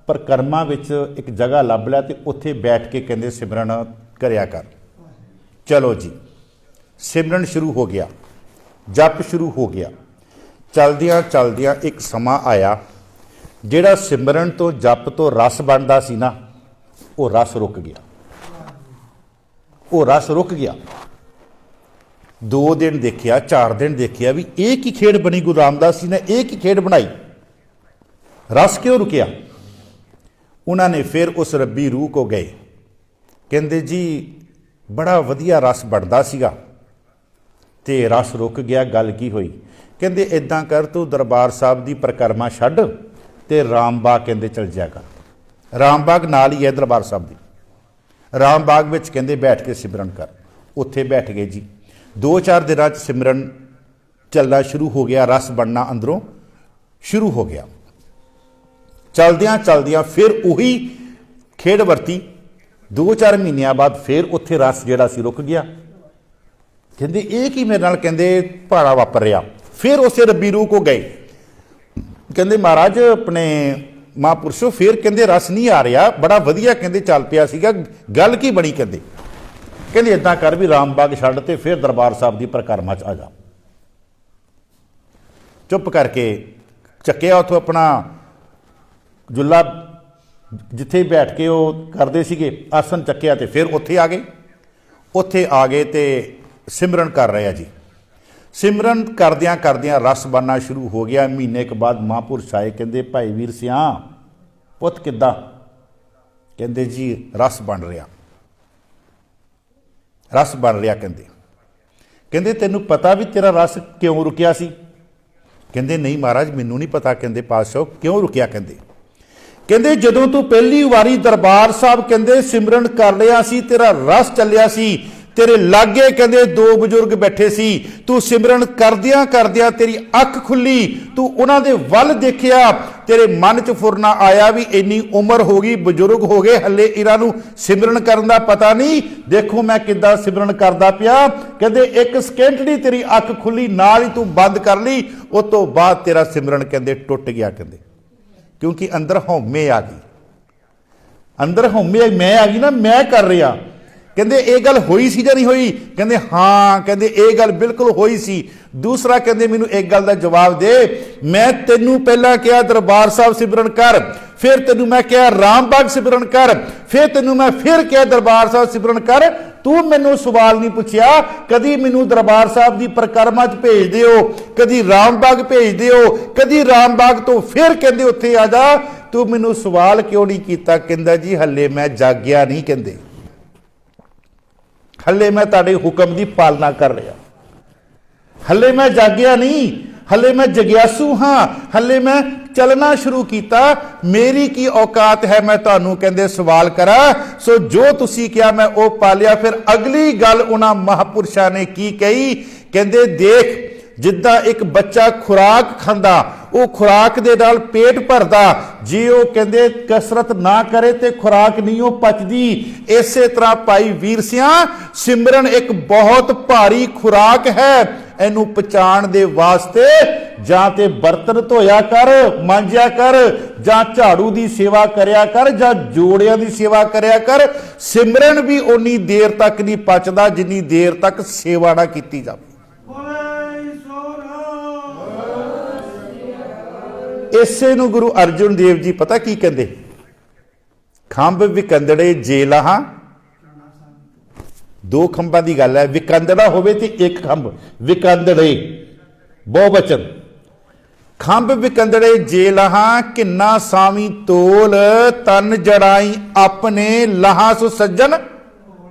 परिक्रमा विच एक जगह लभ लिया, तो उत्थे बैठ के कहते सिमरन करया कर। चलो जी सिमरन शुरू हो गया, जप शुरू हो गया। चलदियां चलदियां एक समा आया, जिहड़ा सिमरन तो जप तो रस बनता सी ना, वो रस रुक गया, वो रस रुक गया। 2 दिन देखिया, 4 दिन देखिया भी एक ही खेड बनी, गुरु रामदास जी ने एक ही खेड बनाई, रस क्यों रुकिया? उन्होंने फिर उस रब्बी रूह को गए, कहते जी बड़ा वधिया रस बनता सीगा ते रस रुक गया, गल की हुई? कहते इदां कर, तू दरबार साहब की परिक्रमा छड्ड ते रामबाग कहते चल जाएगा। रामबाग नाल ही है दरबार साहब की। रामबाग विच कहते बैठ के सिमरन कर। उत्थे बैठ गए जी। 2-4 दिनों सिमरन चलना शुरू हो गया, रस बनना अंदरों शुरू हो गया। चलदियां चलदियां फिर उही खेड वरती। 2-4 महीनों बाद फिर उत्थे रस जिहड़ा सी रुक गया। कहते एक ही मेरे नाल कहते भाड़ा वापर रहा। फिर उस रब्बी रूह को गए, कहते महाराज अपने महापुरुषों फिर कहते रस नहीं आ रहा, बड़ा वधिया कहते चल पिया सीगा, गल की बनी? कहते इदां कर भी रामबाग छड्ड ते फिर दरबार साहब की परिक्रमा च आ जा। चुप करके चक्किया उथों अपना जुल्ला, जिथे बैठ के वो करते सीगे आसन, चक्किया तो फिर उत्थे आ गए। उत्थे आ गए तो सिमरन कर रहे जी। सिमरन करदियां करदियां रस बनना शुरू हो गया। महीने के बाद महापुरुष आए, कहते भाई वीर सिंह पुत किद्दां? कहते जी रस बन रहा, रस बन रहा। कहते तेनू पता भी तेरा रस क्यों रुकिया सी? कहते नहीं महाराज मैनू नहीं पता। कहते पातशाह क्यों रुकिया? कहते जदों तू पहली वारी दरबार साहब कहते सिमरन कर लिया सी, तेरा रस चलिया सी, तेरे लागे कहते 2 बजुर्ग बैठे सी, तू सिमरन करदियां करदियां तेरी अख खुली, तू उन्हां दे वल देखिया, तेरे मन च फुरना आया भी इन्नी उम्र हो गई, बजुर्ग हो गए, हले इन्हां नूं सिमरन करन दा पता नहीं, देखो मैं किद्दां सिमरन करदा पिया। कहते 1 सेकंड नहीं तेरी अख खुली, नाल ही तू बंद कर ली, उस तो बाद तेरा सिमरन कहते टुट गया। कहते क्योंकि अंदर हौमे आ गई, अंदर हौमे मैं आ गई ना, मैं कर रहा। कहते ये गल होई सी जां नहीं होई? कहते हाँ। कहते ये गल बिल्कुल होई सी। दूसरा कहते मैनू एक गल का जवाब दे, मैं तेनू पहला कहा दरबार साहब सिमरन कर, फिर तेनू मैं कहा रामबाग सिमरन कर, फिर तेनू मैं फिर कहा दरबार साहब सिमरन कर, तू मैनू सवाल नहीं पूछया, कदी मैनू दरबार साहब की परिक्रमा च भेज दिओ, कदी रामबाग भेज दिओ, कदी रामबाग तो फिर कहते उत्थे आ जा, तू मैनू सवाल क्यों नहीं किया? कहंदा जी हले मैं जागया नहीं, कहंदे हले मैं तुहाडे हुक्म की पालना कर रहा, हले मैं जागया नहीं, हले मैं जग्यासू हाँ, हले मैं चलना शुरू किया, मेरी की औकात है मैं तुहानू कहंदे सवाल करा? सो जो तुसी कहा मैं वो पालिया। फिर अगली गल उन्हां महापुरुषां ने की कही? कहंदे देख जिद्दां एक बच्चा खुराक खांदा वो खुराक दे नाल पेट भरदा, जे वो कहंदे कसरत ना करे तो खुराक नहीं वो पचदी। इसे तरह भाई वीर सिंह सिमरन एक बहुत भारी खुराक है, इनू पचाण दे वास्ते जां ते बर्तन धोया कर मांजिया कर, जां झाड़ू की सेवा करया कर, जां जोड़ियां की सेवा करया कर। सिमरन भी उन्नी देर तक नहीं पचदा जिन्नी देर तक सेवा ना कीती जावे। इसे नूं गुरु अर्जुन देव जी पता की कहंदे, खंभ विकंदड़े जे लाहां, दो खंभा की गल है, विकंदड़ा होवे ते एक खंभ, विकंदड़े बहुवचन। खंभ विकंदड़े जे लाहां किन्ना सावी तोल, तन जड़ाई अपने लाहां सो सज्जन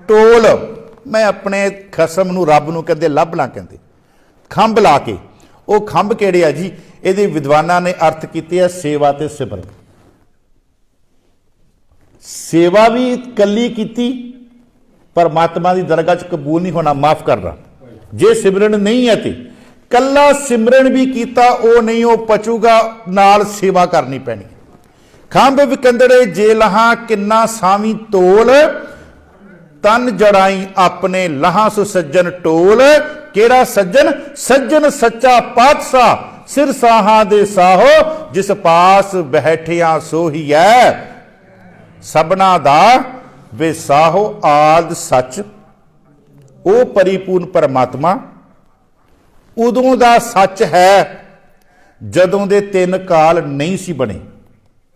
टोल। मैं अपने खसम नूं रब नूं कहंदे लभना कहंदे खंभ ला के। वो खंभ किहड़े आ जी, ये विद्वाना ने अर्थ कीते है सेवा ते सिमरन। सेवा भी कली कीती, परमात्मा की दरगाह च कबूल नहीं होना, माफ करना। जे सिमरन नहीं है तो कला सिमरन भी किया वो नहीं, वो पचूगा, नाल सेवा करनी पैनी। खंभ विकंदड़े जे लहां किन्ना सावी तोल, तन जड़ाई अपने लहां सो सज्जन टोल। केड़ा सज्जन? सज्जन सच्चा पातशाह, सिर साहां दे साहो, जिस पास बैठिया सो ही है, सबना दा वे साहो आद सच। वो परिपूर्ण परमात्मा उदों दा सच है जदों दे तीन काल नहीं सी बने,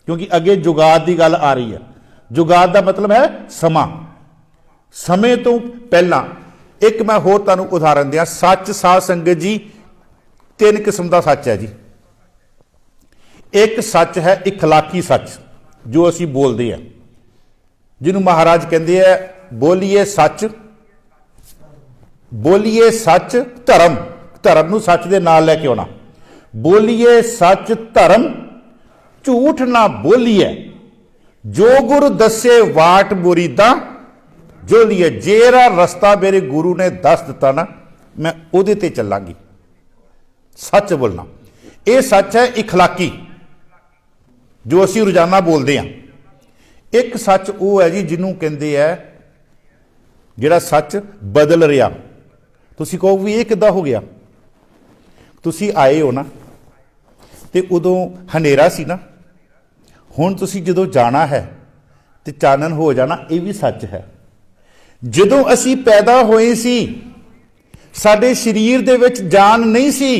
क्योंकि अगे जुगाद की गल आ रही है। जुगाद का मतलब है समा, समय तो पहला। एक मैं होर तुहानूं उदाहरण दियां, सच साध संगत जी तीन किस्म का सच है जी। एक सच है इखलाकी सच, जो असी बोलते हैं, जिन्हों महाराज कहते हैं बोलीए सच, बोलीए सच धर्म, धर्म नूं सच दे नाल लैके आउणा। बोलीए सच धर्म, झूठ ना बोलीए, जो गुरु दसे वाट मुरीदा जो लिए। जेरा रस्ता मेरे गुरु ने दस दिता ना, मैं उहदे ते चलांगी। सच बोलना यह सच है इखलाकी, जो असी रोजाना बोलते हैं। एक सच वो है जी जिन्हों कहते हैं जिहड़ा सच बदल रहा। तुसी कहो भी ये किद्दां हो गया? तुसी आए हो ना तो उदों हनेरा सी ना, हुण तुसी जदों जाना है तो चानन हो जाना, ये भी सच है। जदों असी पैदा होए सी साडे शरीर दे विच जान नहीं सी,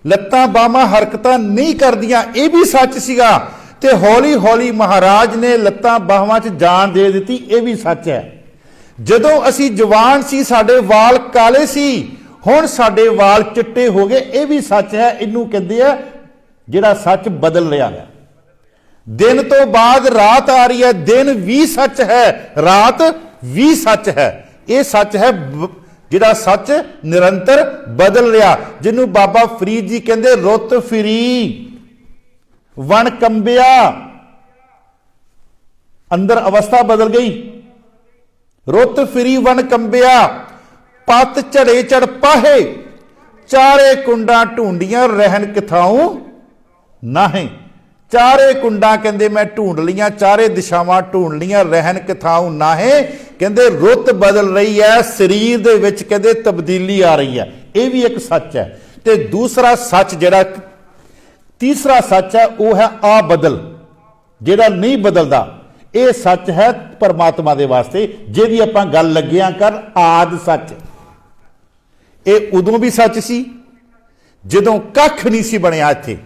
लत्तां बाहां हरकतां नहीं करदियां, ये भी सच सीगा। ते हौली हौली महाराज ने लत्तां बाहां च जान दे दी, ये भी सच है। जदों असी जवान सी साडे वाल काले सी, हुण साडे वाल चिट्टे हो गए, ये भी सच है। इनू कहते हैं जिहड़ा सच बदल रहा है। दिन तो बाद रात आ रही है, दिन भी सच है, रात भी सच है। ये सच है जिहड़ा सच निरंतर बदल रहा, जिन्हों बाबा फरीद जी कहते रुत फिरी वन कंबिया, अंदर अवस्था बदल गई। रुत फिरी वन कंबिया, पत झड़े चढ़ पाहे, चारे कुंडा ढूंढियां रहन किथाऊं नाहे। चारे कुंडा कहते मैं ढूंढ लिया, चारे दिशावां ढूंढ लिया, रहन किथाऊं नाहे। कहते रुत बदल रही है, शरीर दे विच कहते तब्दीली आ रही है, यह भी एक सच है। ते दूसरा सच जिहड़ा तीसरा सच है वह है आ बदल, जिहड़ा नहीं बदलदा। यह सच है परमात्मा दे वास्ते, जिहदी आपां गल लगिया कर आद सच। ये उदों भी सच सी जदों कख नहीं सी बनिया इत्थे,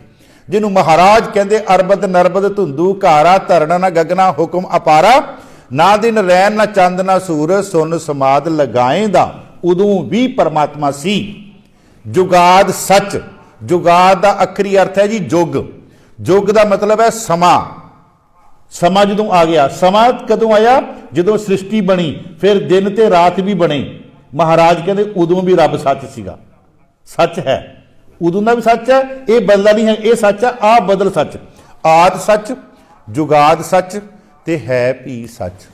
जिन्हों महाराज कहते अरबद नरबद धुंदू घारा, धरना ना गगना हुक्म अपारा, ना दिन रैन ना चंद ना सूरज, सुन समाद लगाएंदा। उदों भी परमात्मा सी। जुगाद सच, जुगाद का अखरी अर्थ है जी जुग। जुग का मतलब है समा। समा जदों आ गया, समा कदों आया? जदों सृष्टि बनी, फिर दिन ते रात भी बने। महाराज कहते उदों भी रब सच सीगा, सच है। उदों का भी सच है, ये बदला नहीं है, ये सच है। आ बदल सच, आद सच, जुगाद सच ते है भी सच,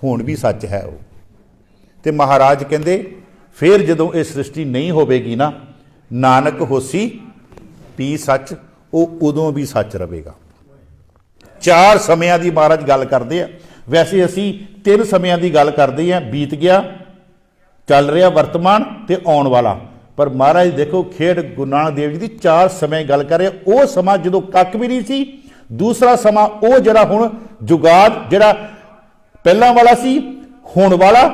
हुण भी सच है वो। ते महाराज कहते फिर जदों ये सृष्टि नहीं होवेगी ना, ਨਾਨਕ ਹੋਸੀ ਪੀ ਸੱਚ, ਉਹ ਉਦੋਂ ਵੀ ਸੱਚ ਰਹੇਗਾ। 4 ਸਮਿਆਂ ਦੀ ਮਹਾਰਾਜ ਗੱਲ ਕਰਦੇ ਆ। ਵੈਸੇ ਅਸੀਂ 3 ਸਮਿਆਂ ਦੀ ਗੱਲ ਕਰਦੇ ਹਾਂ, ਬੀਤ ਗਿਆ, ਚੱਲ ਰਿਹਾ, ਵਰਤਮਾਨ ਤੇ ਆਉਣ ਵਾਲਾ। ਪਰ ਮਹਾਰਾਜ ਦੇਖੋ ਖੇਡ ਗੁਰੂ ਨਾਨਕ ਦੇਵ ਜੀ ਦੀ 4 ਸਮੇਂ ਦੀ ਗੱਲ ਕਰ ਰਹੇ। ਉਹ ਸਮਾਂ ਜਦੋਂ ਕੱਖ ਵੀ ਨਹੀਂ ਸੀ, ਦੂਸਰਾ ਸਮਾਂ ਉਹ ਜਿਹੜਾ ਹੁਣ ਜੁਗਾਦ, ਜਿਹੜਾ ਪਹਿਲਾਂ ਵਾਲਾ ਸੀ, ਹੁਣ ਵਾਲਾ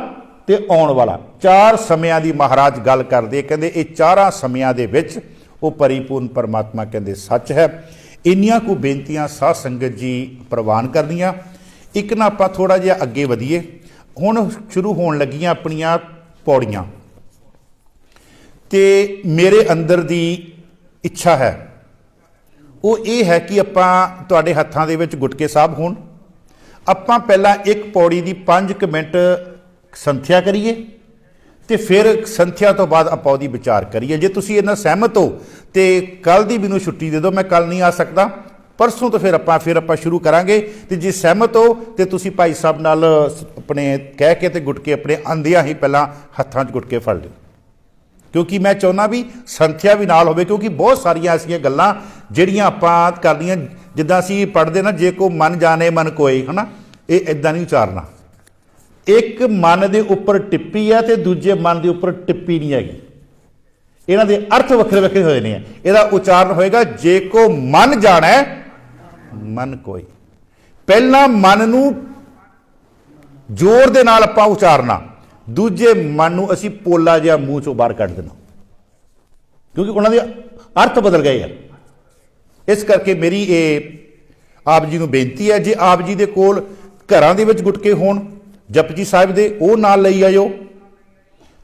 ਤੇ ਆਉਣ ਵਾਲਾ। 4 ਸਮਿਆਂ ਦੀ ਮਹਾਰਾਜ ਗੱਲ ਕਰਦੇ। ਕਹਿੰਦੇ ਇਹ 4 ਸਮਿਆਂ ਦੇ ਵਿੱਚ ਉਹ ਪਰਿਪੂਰਨ ਪਰਮਾਤਮਾ ਕਹਿੰਦੇ ਸੱਚ ਹੈ। ਇੰਨੀਆਂ ਕੁ ਬੇਨਤੀਆਂ ਸਾਧ ਸੰਗਤ ਜੀ ਪ੍ਰਵਾਨ ਕਰਨੀਆਂ। ਇੱਕ ਨਾ ਆਪਾਂ ਥੋੜਾ ਜਿਹਾ ਅੱਗੇ ਵਧੀਏ। ਹੁਣ ਸ਼ੁਰੂ ਹੋਣ ਲੱਗੀਆਂ ਆਪਣੀਆਂ ਪੌੜੀਆਂ, ਤੇ ਮੇਰੇ ਅੰਦਰ ਦੀ ਇੱਛਾ ਹੈ ਉਹ ਇਹ ਹੈ ਕਿ ਆਪਾਂ ਤੁਹਾਡੇ ਹੱਥਾਂ ਦੇ ਵਿੱਚ ਗੁਟਕੇ ਸਾਹਿਬ ਹੋਣ। ਆਪਾਂ ਪਹਿਲਾਂ ਇੱਕ ਪੌੜੀ ਦੀ 5 ਮਿੰਟ ਸੰਥਿਆ ਕਰੀਏ ਤੇ ਫਿਰ ਸੰਥਿਆ ਤੋਂ ਬਾਅਦ ਆਪਾਂ ਉਹਦੀ ਵਿਚਾਰ ਕਰੀਏ। ਜੇ ਤੁਸੀਂ ਇਹਨਾਂ ਸਹਿਮਤ ਹੋ ਤੇ ਕੱਲ ਦੀ ਮੈਨੂੰ ਛੁੱਟੀ ਦੇ ਦਿਓ, ਮੈਂ ਕੱਲ ਨਹੀਂ ਆ ਸਕਦਾ, ਪਰਸੋਂ ਤੋਂ ਫਿਰ ਆਪਾਂ ਸ਼ੁਰੂ ਕਰਾਂਗੇ। ਤੇ ਜੇ ਸਹਿਮਤ ਹੋ ਤੇ ਤੁਸੀਂ ਭਾਈ ਸਾਹਿਬ ਨਾਲ ਆਪਣੇ ਕਹਿ ਕੇ ਤੇ ਗੁਟਕੇ ਆਪਣੇ ਆਂਦਿਆਂ ਹੀ ਪਹਿਲਾਂ ਹੱਥਾਂ 'ਚ ਗੁਟਕੇ ਫੜ ਲਿਓ, ਕਿਉਂਕਿ ਮੈਂ ਚਾਹੁੰਦਾ ਵੀ ਸੰਥਿਆ ਵੀ ਨਾਲ ਹੋਵੇ। ਕਿਉਂਕਿ ਬਹੁਤ ਸਾਰੀਆਂ ਐਸੀਆਂ ਗੱਲਾਂ ਜਿਹੜੀਆਂ ਆਪਾਂ ਕਰਦੀਆਂ, ਜਿੱਦਾਂ ਅਸੀਂ ਪੜ੍ਹਦੇ ਨਾ, ਜੇ ਕੋ ਮਨ ਜਾਣੇ ਮਨ ਕੋਏ, ਹੈ ਨਾ, ਇਹ ਇੱਦਾਂ ਨਹੀਂ ਉਚਾਰਨਾ। ਇੱਕ ਮਨ ਦੇ ਉੱਪਰ ਟਿੱਪੀ ਹੈ ਤੇ ਦੂਜੇ ਮਨ ਦੇ ਉੱਪਰ ਟਿੱਪੀ ਨਹੀਂ ਹੈਗੀ। ਇਹਨਾਂ ਦੇ ਅਰਥ ਵੱਖਰੇ ਵੱਖਰੇ ਹੋਏ ਨੇ। ਇਹਦਾ ਉਚਾਰਨ ਹੋਏਗਾ ਜੇ ਕੋ ਮਨ ਜਾਣੈ ਮਨ ਕੋਈ। ਪਹਿਲਾਂ ਮਨ ਨੂੰ ਜ਼ੋਰ ਦੇ ਨਾਲ ਆਪਾਂ ਉਚਾਰਨਾ, ਦੂਜੇ ਮਨ ਨੂੰ ਅਸੀਂ ਪੋਲਾ ਜਿਹਾ ਮੂੰਹ ਚੋਂ ਬਾਹਰ ਕੱਢ ਦੇਣਾ, ਕਿਉਂਕਿ ਉਹਨਾਂ ਦੇ ਅਰਥ ਬਦਲ ਗਏ ਆ। ਇਸ ਕਰਕੇ ਮੇਰੀ ਇਹ ਆਪ ਜੀ ਨੂੰ ਬੇਨਤੀ ਹੈ, ਜੇ ਆਪ ਜੀ ਦੇ ਕੋਲ ਘਰਾਂ ਦੇ ਵਿੱਚ ਗੁਟਕੇ ਹੋਣ ਜਪਜੀ ਸਾਹਿਬ ਦੇ, ਉਹ ਨਾਲ ਲਈ ਆਇਓ।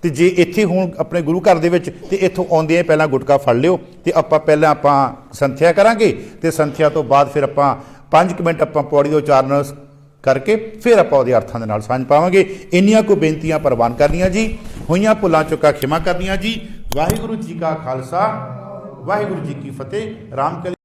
ਤੇ ਜੇ ਇੱਥੇ ਹੋਣ ਆਪਣੇ ਗੁਰੂ ਘਰ ਦੇ ਵਿੱਚ, ਤੇ ਇੱਥੋਂ ਆਉਂਦੇ ਪਹਿਲਾਂ ਗੁਟਕਾ ਫੜ ਲਿਓ। ਤੇ ਆਪਾਂ ਸੰਥਿਆ ਕਰਾਂਗੇ ਤੇ ਸੰਥਿਆ ਤੋਂ ਬਾਅਦ ਫਿਰ ਆਪਾਂ 5 ਮਿੰਟ ਆਪਾਂ ਪੌੜੀ ਦਾ ਉਚਾਰਨ ਕਰਕੇ ਫਿਰ ਆਪਾਂ ਉਹਦੇ ਅਰਥਾਂ ਦੇ ਨਾਲ ਸਾਂਝ ਪਾਵਾਂਗੇ। ਇੰਨੀਆਂ ਕੋ ਬੇਨਤੀਆਂ ਪ੍ਰਵਾਨ ਕਰਨੀਆਂ ਜੀ। ਹੋਈਆਂ ਭੁੱਲਾਂ ਚੁੱਕਾ ਖਿਮਾ ਕਰਨੀਆਂ ਜੀ। ਵਾਹਿਗੁਰੂ ਜੀ ਕਾ ਖਾਲਸਾ, ਵਾਹਿਗੁਰੂ ਜੀ ਕੀ ਫਤਿਹ। ਰਾਮ ਕਲੀ।